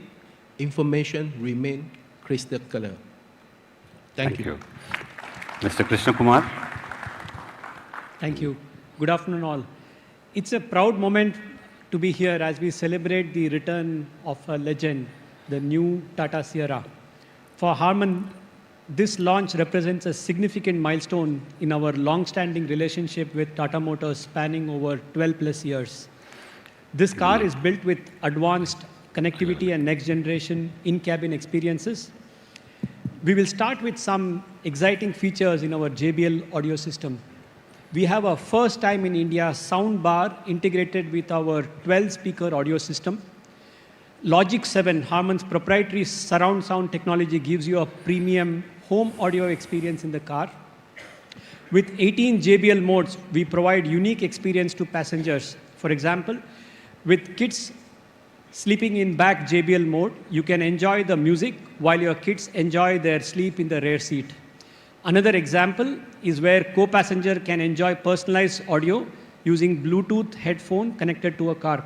Speaker 19: information remain crystal clear. Thank you.
Speaker 13: Mr. Krishna Kumar.
Speaker 20: Thank you. Good afternoon, all. It's a proud moment to be here as we celebrate the return of a legend, the new Tata Sierra. For Harman, this launch represents a significant milestone in our long-standing relationship with Tata Motors spanning over 12 plus years. This car is built with advanced connectivity and next-generation in-cabin experiences. We will start with some exciting features in our JBL audio system. We have a first time in India sound bar integrated with our 12-speaker audio system. Logic 7, Harman's proprietary surround sound technology, gives you a premium home audio experience in the car. With 18 JBL modes, we provide unique experience to passengers. For example, with kids sleeping in back JBL mode, you can enjoy the music while your kids enjoy their sleep in the rear seat. Another example is where co-passenger can enjoy personalized audio using Bluetooth headphone connected to a car.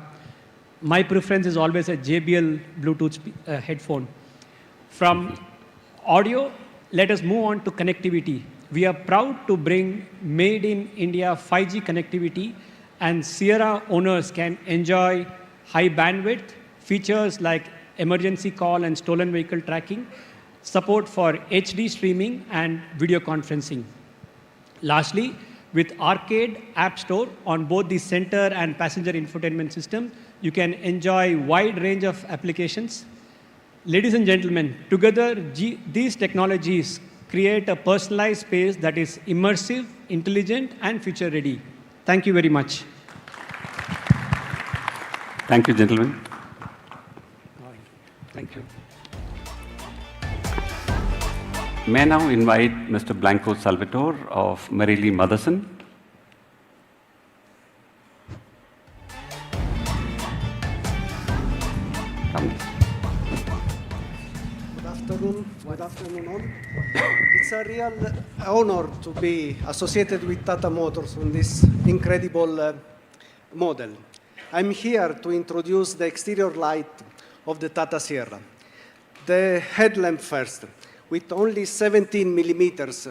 Speaker 20: My preference is always a JBL Bluetooth headphone. From audio, let us move on to connectivity. We are proud to bring made in India 5G connectivity, and Sierra owners can enjoy high bandwidth features like emergency call and stolen vehicle tracking, support for HD streaming and video conferencing. Lastly, with Arcade App Store on both the center and passenger infotainment system, you can enjoy wide range of applications. Ladies and gentlemen, together these technologies create a personalized space that is immersive, intelligent, and future ready. Thank you very much.
Speaker 13: Thank you, gentlemen.
Speaker 20: Thank you.
Speaker 13: May I now invite Mr. Blanco Salvatore of Marily Motherson. Come.
Speaker 21: Good afternoon all. It's a real honor to be associated with Tata Motors on this incredible model. I'm here to introduce the exterior light of the Tata Sierra. The headlamp first. With only 17 millimeters,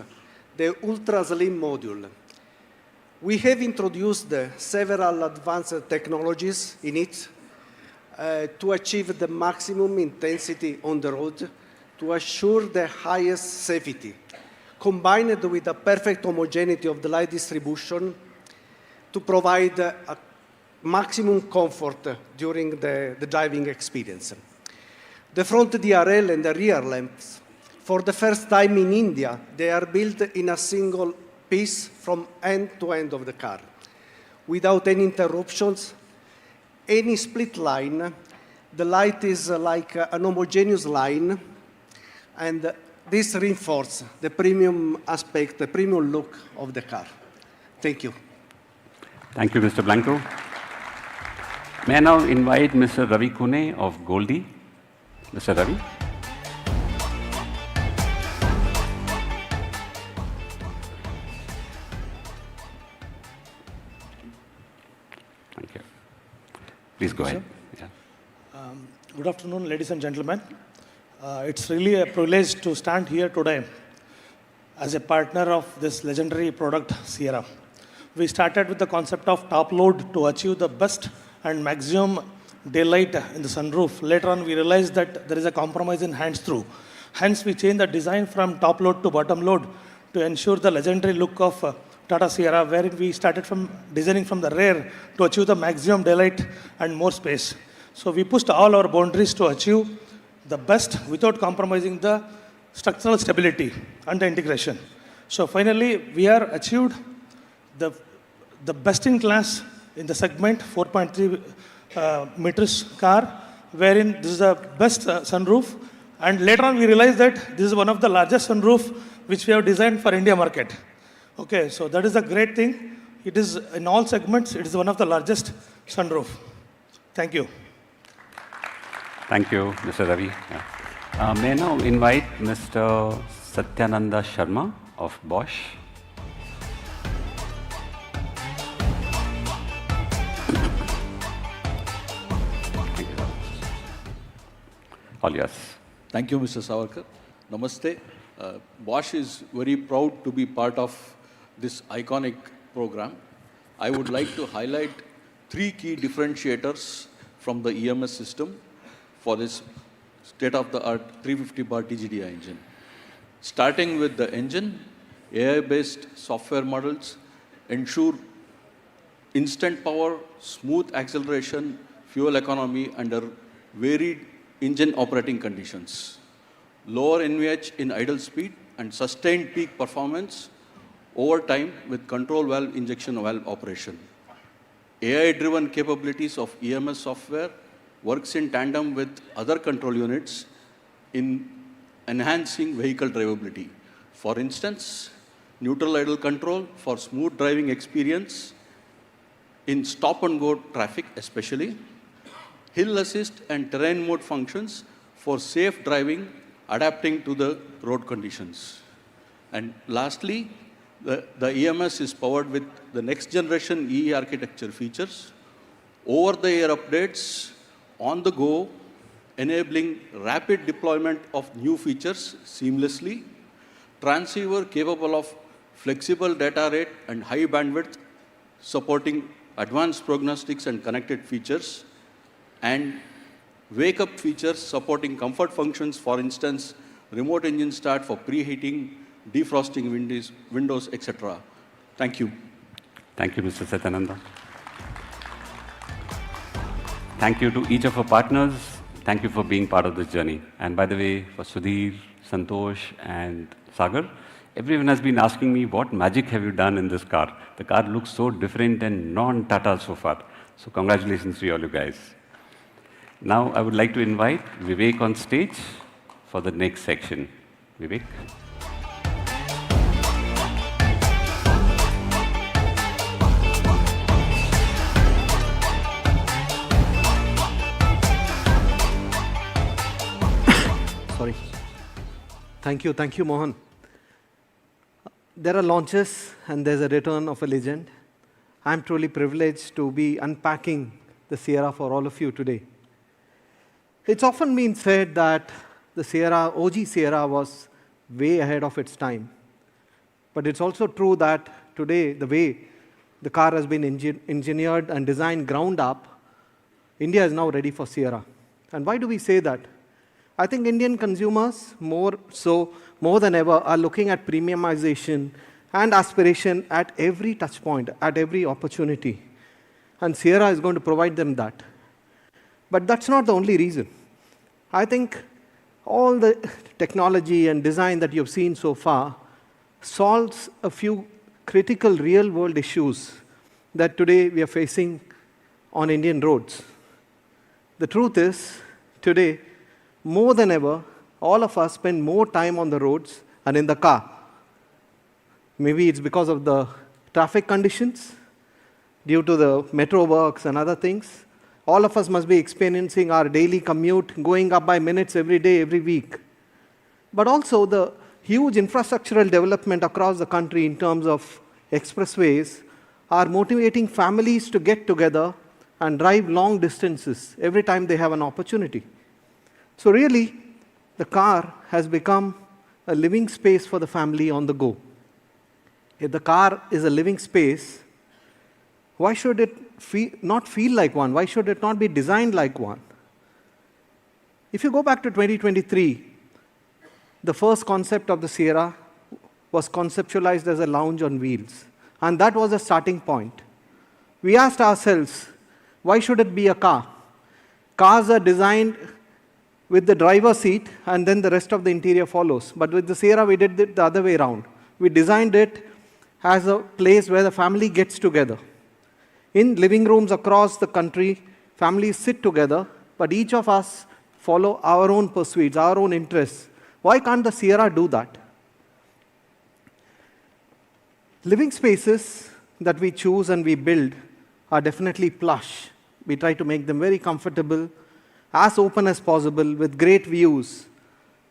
Speaker 21: the ultra slim module. We have introduced several advanced technologies in it to achieve the maximum intensity on the road, to assure the highest safety, combined with a perfect homogeneity of the light distribution to provide a maximum comfort during the driving experience. The front DRL and the rear lamps, for the first time in India, they are built in a single piece from end to end of the car, without any interruptions, any split line. The light is like an homogeneous line, and this reinforces the premium aspect, the premium look of the car. Thank you.
Speaker 13: Thank you, Mr. Blanco. May I now invite Mr. Ravi Kune of Goldie. Mr. Ravi. Thank you. Please go ahead. Yeah.
Speaker 22: Good afternoon, ladies and gentlemen. It's really a privilege to stand here today as a partner of this legendary product, Sierra. We started with the concept of top load to achieve the best and maximum daylight in the sunroof. Later on, we realized that there is a compromise in hands-through. Hence, we changed the design from top load to bottom load to ensure the legendary look of Tata Sierra, wherein we started from designing from the rear to achieve the maximum daylight and more space. So we pushed all our boundaries to achieve the best without compromising the structural stability and the integration. So finally, we are achieved the best in class in the segment, 4.3 metrish car, wherein this is the best sunroof. And later on, we realized that this is one of the largest sunroof which we have designed for India market. Okay, so that is a great thing. It is in all segments, it is one of the largest sunroof. Thank you.
Speaker 13: Thank you, Mr. Ravi. May I now invite Mr. Satyananda Sharma of Bosch. Thank you. All yours.
Speaker 1: Thank you, Mr. Savarkar. Namaste. Bosch is very proud to be part of this iconic program. I would like to highlight 3 key differentiators from the EMS system for this state-of-the-art 350 bar TGDI engine. Starting with the engine, AI-based software models ensure instant power, smooth acceleration, fuel economy under varied engine operating conditions, lower NVH in idle speed, and sustained peak performance over time with control valve injection valve operation. AI-driven capabilities of EMS software works in tandem with other control units in enhancing vehicle drivability. For instance, neutral idle control for smooth driving experience in stop-and-go traffic especially, hill assist and terrain mode functions for safe driving adapting to the road conditions. And lastly, the EMS is powered with the next generation EE architecture features, over-the-air updates, on the go, enabling rapid deployment of new features seamlessly, transceiver capable of flexible data rate and high bandwidth, supporting advanced prognostics and connected features, and wake-up features supporting comfort functions, for instance, remote engine start for preheating, defrosting windows, etc. Thank you.
Speaker 13: Thank you, Mr. Satyananda. Thank you to each of our partners. Thank you for being part of this journey. And by the way, for Sudhir, Santosh, and Sagar, everyone has been asking me, what magic have you done in this car? The car looks so different and non-Tata so far. So congratulations to all you guys. Now I would like to invite Vivek on stage for the next section. Vivek.
Speaker 3: Sorry. Thank you, Mohan. There are launches and there's a return of a legend. I'm truly privileged to be unpacking the Sierra for all of you today. It's often been said that the Sierra, OG Sierra, was way ahead of its time. But it's also true that today, the way the car has been engineered and designed ground up, India is now ready for Sierra. And why do we say that? I think Indian consumers, more than ever, are looking at premiumization and aspiration at every touch point, at every opportunity. And Sierra is going to provide them that. But that's not the only reason. I think all the technology and design that you've seen so far solves a few critical real-world issues that today we are facing on Indian roads. The truth is, today, more than ever, all of us spend more time on the roads and in the car. Maybe it's because of the traffic conditions, due to the metro works and other things. All of us must be experiencing our daily commute going up by minutes every day, every week. But also the huge infrastructural development across the country in terms of expressways are motivating families to get together and drive long distances every time they have an opportunity. So really, the car has become a living space for the family on the go. If the car is a living space, why should it not feel like one? Why should it not be designed like one? If you go back to 2023, the first concept of the Sierra was conceptualized as a lounge on wheels. And that was a starting point. We asked ourselves, why should it be a car? Cars are designed with the driver's seat and then the rest of the interior follows. But with the Sierra, we did it the other way around. We designed it as a place where the family gets together. In living rooms across the country, families sit together, but each of us follow our own pursuits, our own interests. Why can't the Sierra do that? Living spaces that we choose and we build are definitely plush. We try to make them very comfortable, as open as possible, with great views.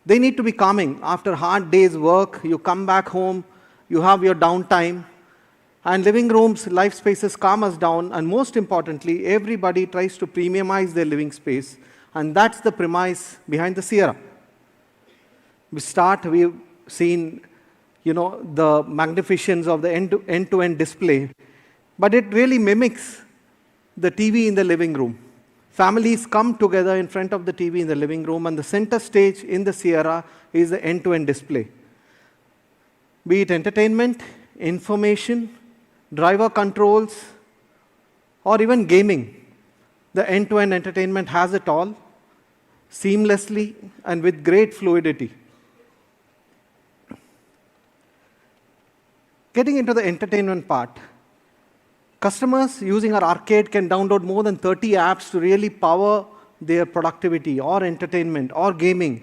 Speaker 3: They need to be calming. After a hard day's work, you come back home, you have your downtime, and living rooms, life spaces calm us down, and most importantly, everybody tries to premiumize their living space, and that's the premise behind the Sierra. We've seen, the magnificence of the end-to-end display, but it really mimics the TV in the living room. Families come together in front of the TV in the living room, and the center stage in the Sierra is the end-to-end display. Be it entertainment, information, driver controls, or even gaming. The end-to-end entertainment has it all, seamlessly and with great fluidity. Getting into the entertainment part, customers using our arcade can download more than 30 apps to really power their productivity or entertainment or gaming.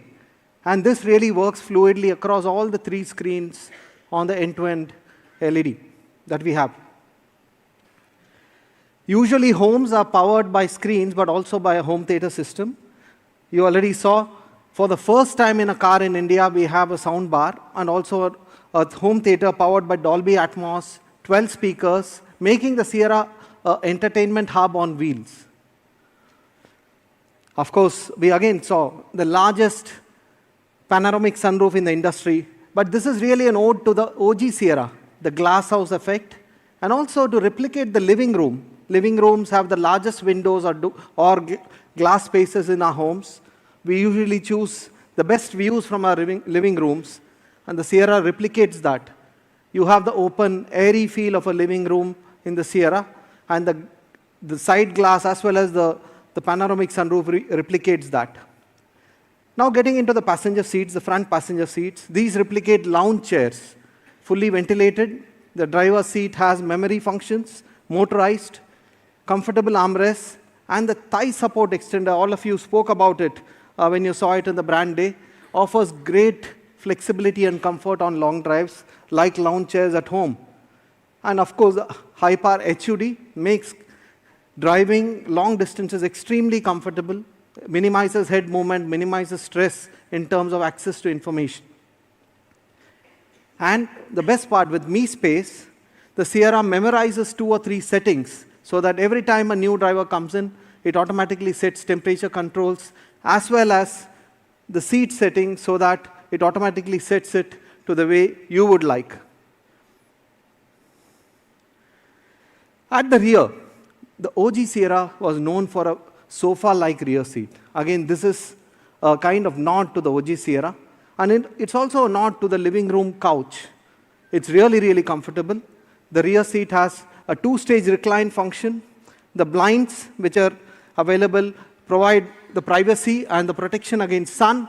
Speaker 3: And this really works fluidly across all the 3 screens on the end-to-end LED that we have. Usually homes are powered by screens, but also by a home theater system. You already saw, for the first time in a car in India, we have a sound bar and also a home theater powered by Dolby Atmos, 12 speakers, making the Sierra an entertainment hub on wheels. Of course, we again saw the largest panoramic sunroof in the industry, but this is really an ode to the OG Sierra, the glass house effect, and also to replicate the living room. Living rooms have the largest windows or glass spaces in our homes. We usually choose the best views from our living rooms, and the Sierra replicates that. You have the open, airy feel of a living room in the Sierra, and the side glass as well as the panoramic sunroof replicates that. Now getting into the passenger seats, the front passenger seats, these replicate lounge chairs, fully ventilated. The driver's seat has memory functions, motorized, comfortable armrests, and the thigh support extender, all of you spoke about it when you saw it in the brand day, offers great flexibility and comfort on long drives, like lounge chairs at home. And of course, high power HUD makes driving long distances extremely comfortable, minimizes head movement, minimizes stress in terms of access to information. And the best part, with Mi Space, the Sierra memorizes 2 or 3 settings, so that every time a new driver comes in, it automatically sets temperature controls, as well as the seat setting, so that it automatically sets it to the way you would like. At the rear, the OG Sierra was known for a sofa-like rear seat. Again, this is a kind of nod to the OG Sierra, and it's also a nod to the living room couch. It's really, really comfortable. The rear seat has a 2-stage recline function. The blinds, which are available, provide the privacy and the protection against sun.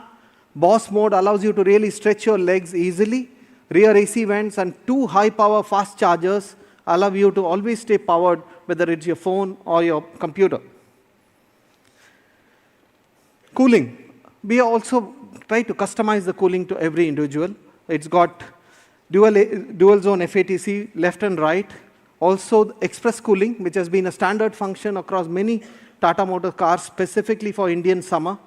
Speaker 3: Boss mode allows you to really stretch your legs easily. Rear AC vents and 2 high-power fast chargers allow you to always stay powered, whether it's your phone or your computer. Cooling. We also try to customize the cooling to every individual. It's got dual zone FATC, left and right. Also, express cooling, which has been a standard function across many Tata Motor cars, specifically for Indian summer.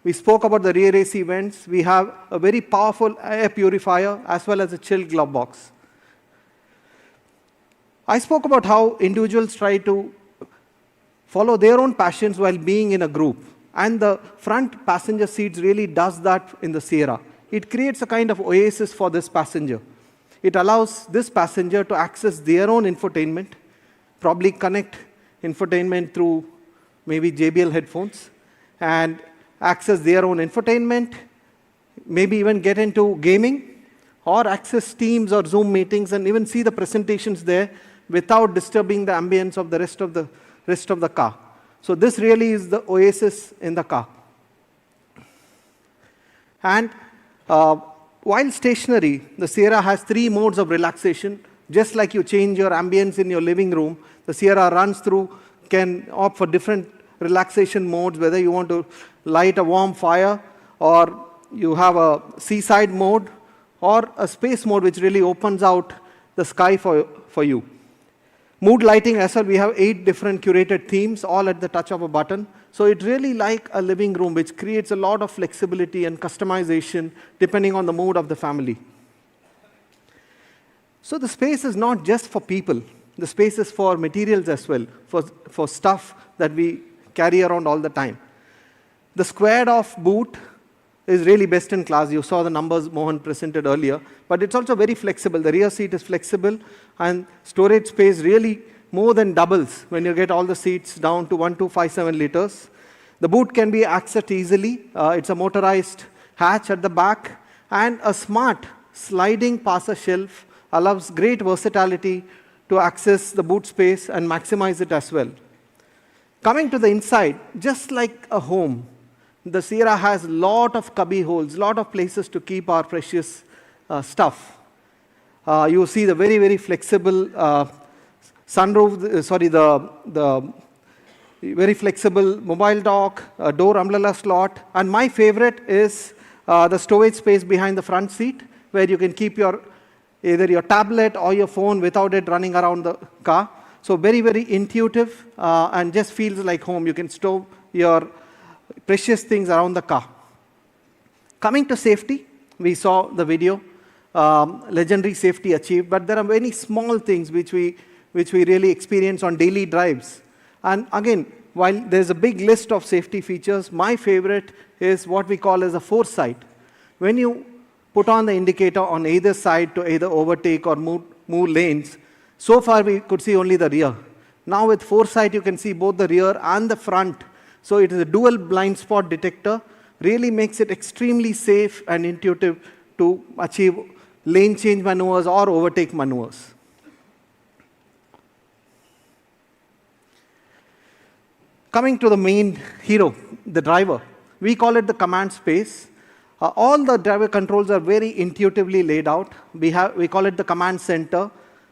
Speaker 3: We spoke about the rear AC vents. We have a very powerful air purifier as well as a chilled glove box. I spoke about how individuals try to follow their own passions while being in a group. And the front passenger seats really does that in the Sierra. It creates a kind of oasis for this passenger. It allows this passenger to access their own infotainment, probably connect infotainment through maybe JBL headphones, and access their own infotainment, maybe even get into gaming, or access Teams or Zoom meetings and even see the presentations there without disturbing the ambience of the rest of the car. So this really is the oasis in the car. And while stationary, the Sierra has 3 modes of relaxation. Just like you change your ambience in your living room, the Sierra can opt for different relaxation modes, whether you want to light a warm fire, or you have a seaside mode, or a space mode which really opens out the sky for you. Mood lighting as well, we have 8 different curated themes, all at the touch of a button. So it's really like a living room, which creates a lot of flexibility and customization depending on the mood of the family. So the space is not just for people. The space is for materials as well, for stuff that we carry around all the time. The squared-off boot is really best in class. You saw the numbers Mohan presented earlier, but it's also very flexible. The rear seat is flexible, and storage space really more than doubles when you get all the seats down to 1257 liters. The boot can be accessed easily. It's a motorized hatch at the back, and a smart sliding passer shelf allows great versatility to access the boot space and maximize it as well. Coming to the inside, just like a home, the Sierra has a lot of cubby holes, lot of places to keep our precious stuff. You see the very, very flexible sunroof, the very flexible mobile dock, door umbrella slot, and my favorite is the storage space behind the front seat, where you can keep either your tablet or your phone without it running around the car. So very, very intuitive and just feels like home. You can store your precious things around the car. Coming to safety, we saw the video, legendary safety achieved, but there are many small things which we really experience on daily drives. And again, while there's a big list of safety features, my favorite is what we call as a foresight. When you put on the indicator on either side to either overtake or move lanes, so far we could see only the rear. Now with foresight, you can see both the rear and the front. So it is a dual blind spot detector, really makes it extremely safe and intuitive to achieve lane change maneuvers or overtake maneuvers. Coming to the main hero, the driver, we call it the command space. All the driver controls are very intuitively laid out. We call it the command center.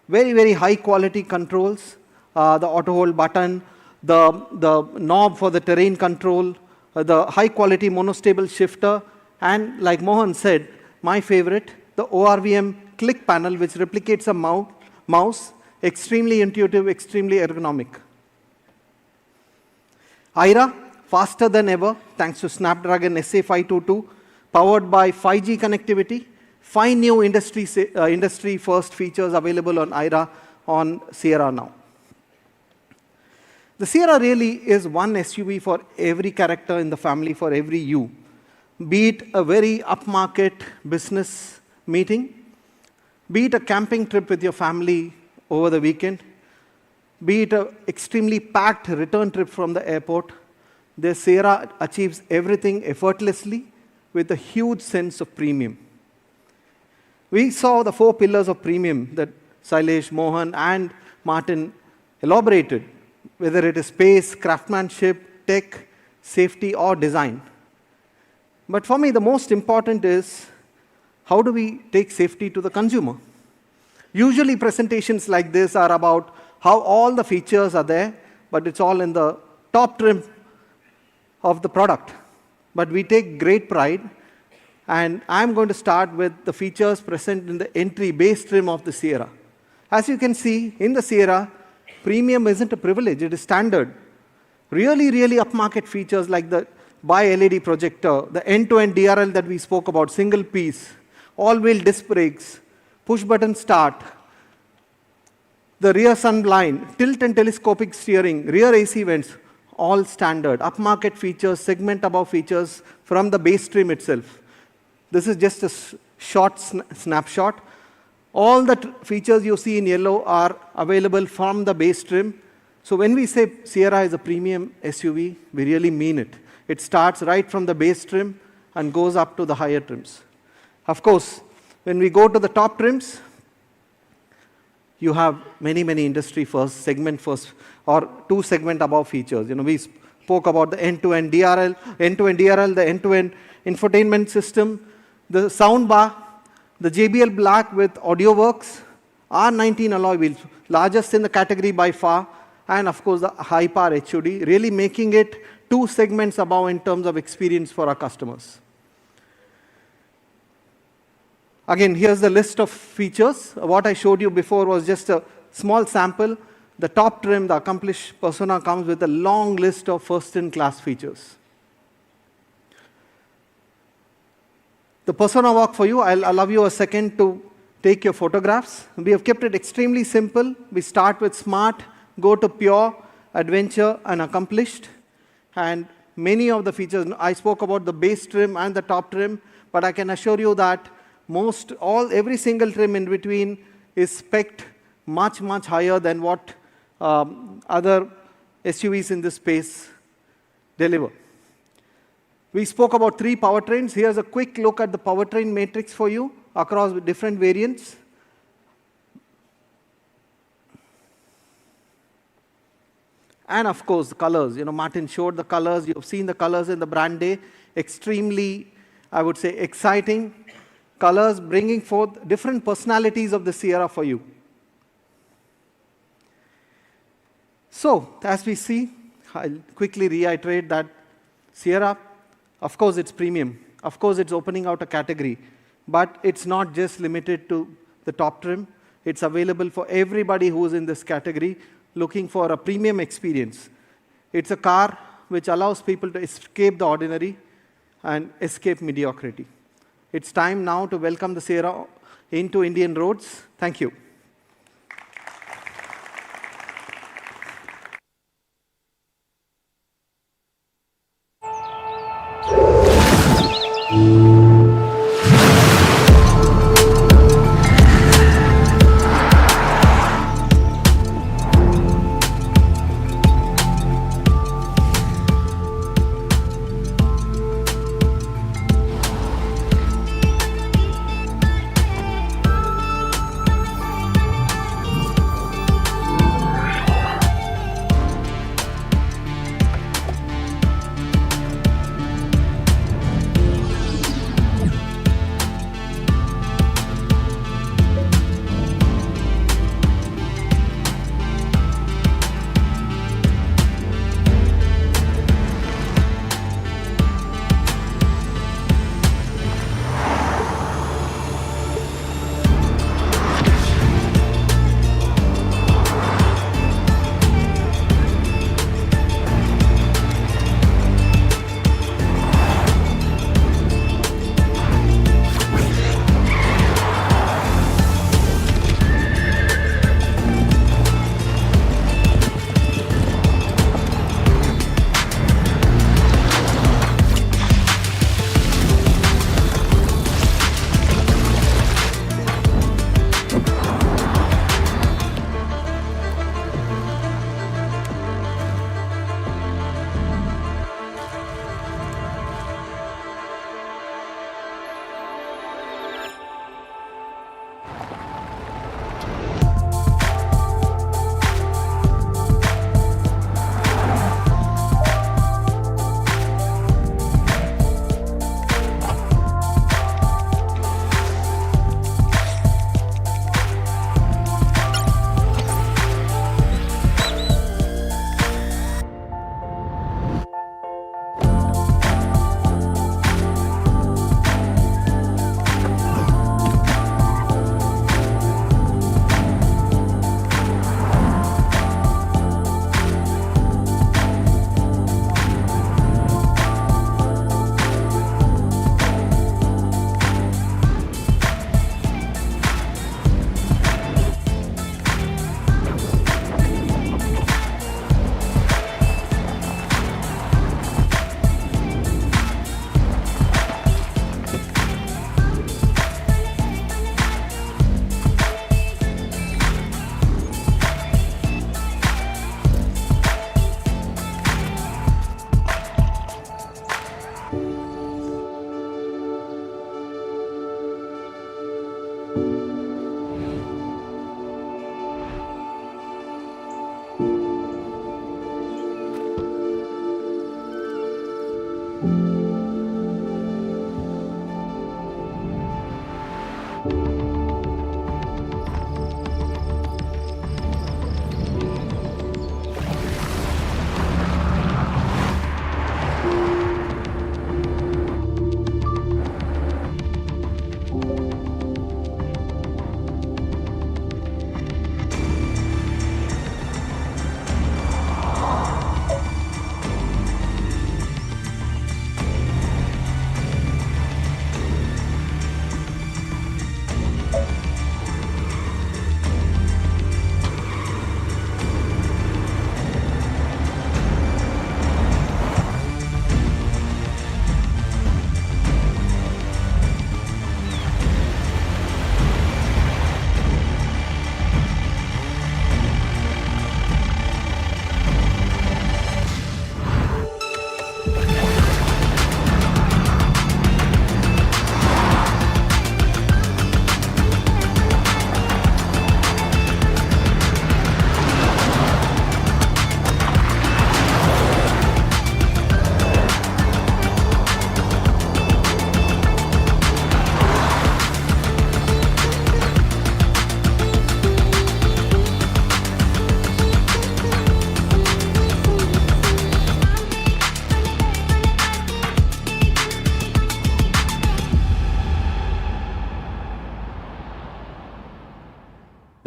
Speaker 3: Very, very high quality controls. The auto hold button, the knob for the terrain control, the high quality monostable shifter, and like Mohan said, my favorite, the ORVM click panel, which replicates a mouse, extremely intuitive, extremely ergonomic. IRA, faster than ever, thanks to Snapdragon SA522, powered by 5G connectivity, 5 new industry first features available on IRA on Sierra now. The Sierra really is one SUV for every character in the family, for every you. Be it a very upmarket business meeting, be it a camping trip with your family over the weekend, be it an extremely packed return trip from the airport, the Sierra achieves everything effortlessly with a huge sense of premium. We saw the 4 pillars of premium that Sailesh, Mohan, and Martin elaborated, whether it is space, craftsmanship, tech, safety, or design. But for me, the most important is, how do we take safety to the consumer? Usually presentations like this are about how all the features are there, but it's all in the top trim of the product. But we take great pride, and I'm going to start with the features present in the entry base trim of the Sierra. As you can see, in the Sierra, premium isn't a privilege, it is standard. Really, really upmarket features like the bi-LED projector, the end-to-end DRL that we spoke about, single piece, all-wheel disc brakes, push-button start, the rear sun blind, tilt and telescopic steering, rear AC vents, all standard. Upmarket features, segment above features from the base trim itself. This is just a short snapshot. All the features you see in yellow are available from the base trim. So when we say Sierra is a premium SUV, we really mean it. It starts right from the base trim and goes up to the higher trims. Of course, when we go to the top trims, you have many, many industry first, segment first, or 2 segment above features. We spoke about the end-to-end DRL, the end-to-end infotainment system, the sound bar, the JBL Black with AudioWorks, R19 alloy wheels, largest in the category by far, and of course the high power HUD, really making it 2 segments above in terms of experience for our customers. Again, here's the list of features. What I showed you before was just a small sample. The top trim, the accomplished persona, comes with a long list of first-in-class features. The persona walk for you, I'll allow you a second to take your photographs. We have kept it extremely simple. We start with smart, go to pure, adventure, and accomplished. And many of the features, I spoke about the base trim and the top trim, but I can assure you that every single trim in between is spec'd much, much higher than what other SUVs in this space deliver. We spoke about 3 powertrains. Here's a quick look at the powertrain matrix for you across different variants. And of course, the colors. Martin showed the colors. You've seen the colors in the brand day. Extremely, I would say, exciting colors, bringing forth different personalities of the Sierra for you. So, as we see, I'll quickly reiterate that Sierra, of course, it's premium. Of course, it's opening out a category. But it's not just limited to the top trim. It's available for everybody who's in this category looking for a premium experience. It's a car which allows people to escape the ordinary and escape mediocrity. It's time now to welcome the Sierra into Indian roads. Thank you.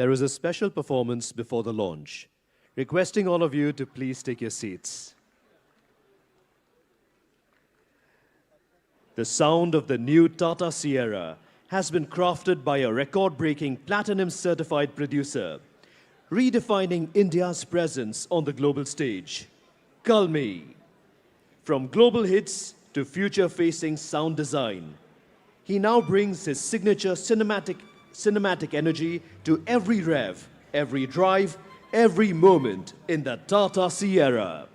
Speaker 7: there is a special performance before the launch. Requesting all of you to please take your seats. The sound of the new Tata Sierra has been crafted by a record-breaking platinum-certified producer, redefining India's presence on the global stage. Kalmi. From global hits to future-facing sound design, he now brings his signature cinematic energy to every rev, every drive, every moment in the Tata Sierra.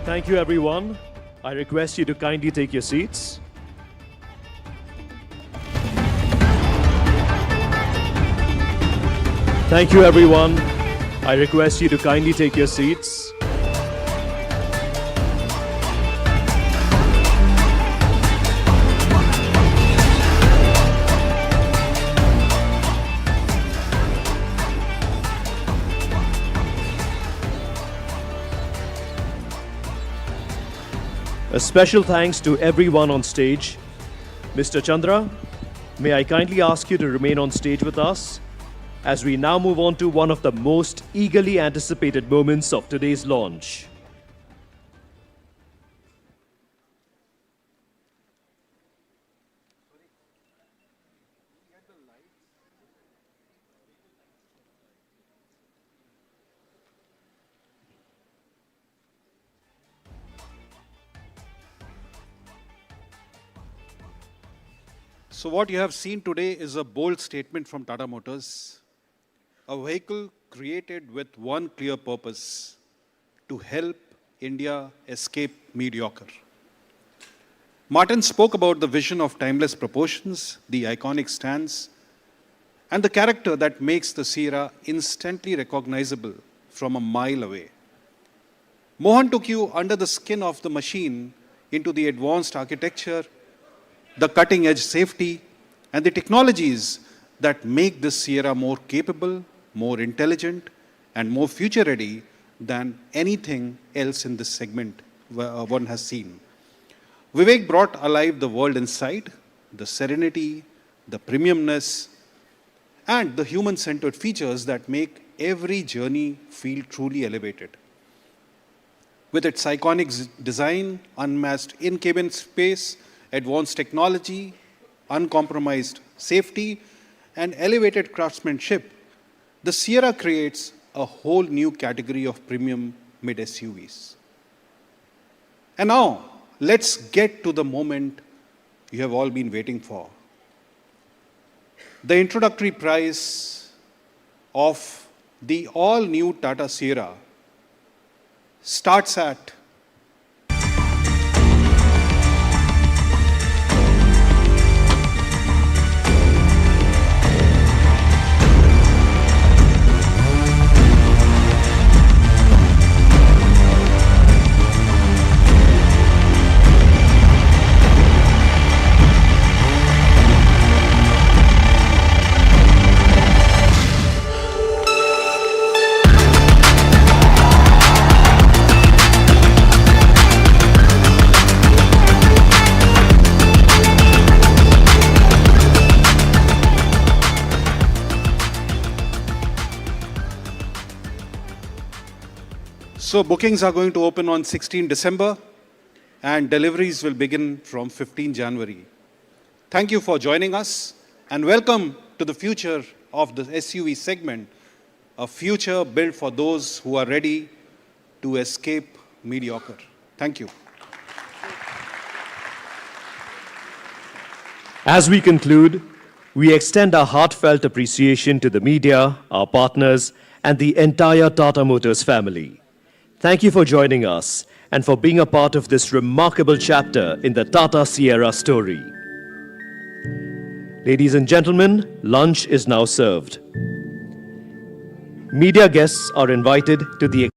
Speaker 7: Thank you, everyone. I request you to kindly take your seats. Thank you, everyone. I request you to kindly take your seats. A special thanks to everyone on stage. Mr. Chandra, may I kindly ask you to remain on stage with us as we now move on to one of the most eagerly anticipated moments of today's launch.
Speaker 2: So what you have seen today is a bold statement from Tata Motors, a vehicle created with one clear purpose: to help India escape mediocre. Martin spoke about the vision of timeless proportions, the iconic stance, and the character that makes the Sierra instantly recognizable from a mile away. Mohan took you under the skin of the machine into the advanced architecture, the cutting-edge safety, and the technologies that make this Sierra more capable, more intelligent, and more future-ready than anything else in this segment one has seen. Vivek brought alive the world inside, the serenity, the premiumness, and the human-centered features that make every journey feel truly elevated. With its iconic design, unmatched in-cabin space, advanced technology, uncompromised safety, and elevated craftsmanship, the Sierra creates a whole new category of premium mid-SUVs. And now, let's get to the moment you have all been waiting for. The introductory price of the all-new Tata Sierra starts at So bookings are going to open on 16 December and deliveries will begin from 15 January. Thank you for joining us and welcome to the future of the SUV segment, a future built for those who are ready to escape mediocre. Thank you.
Speaker 7: As we conclude, we extend our heartfelt appreciation to the media, our partners, and the entire Tata Motors family. Thank you for joining us and for being a part of this remarkable chapter in the Tata Sierra story. Ladies and gentlemen, lunch is now served. Media guests are invited to the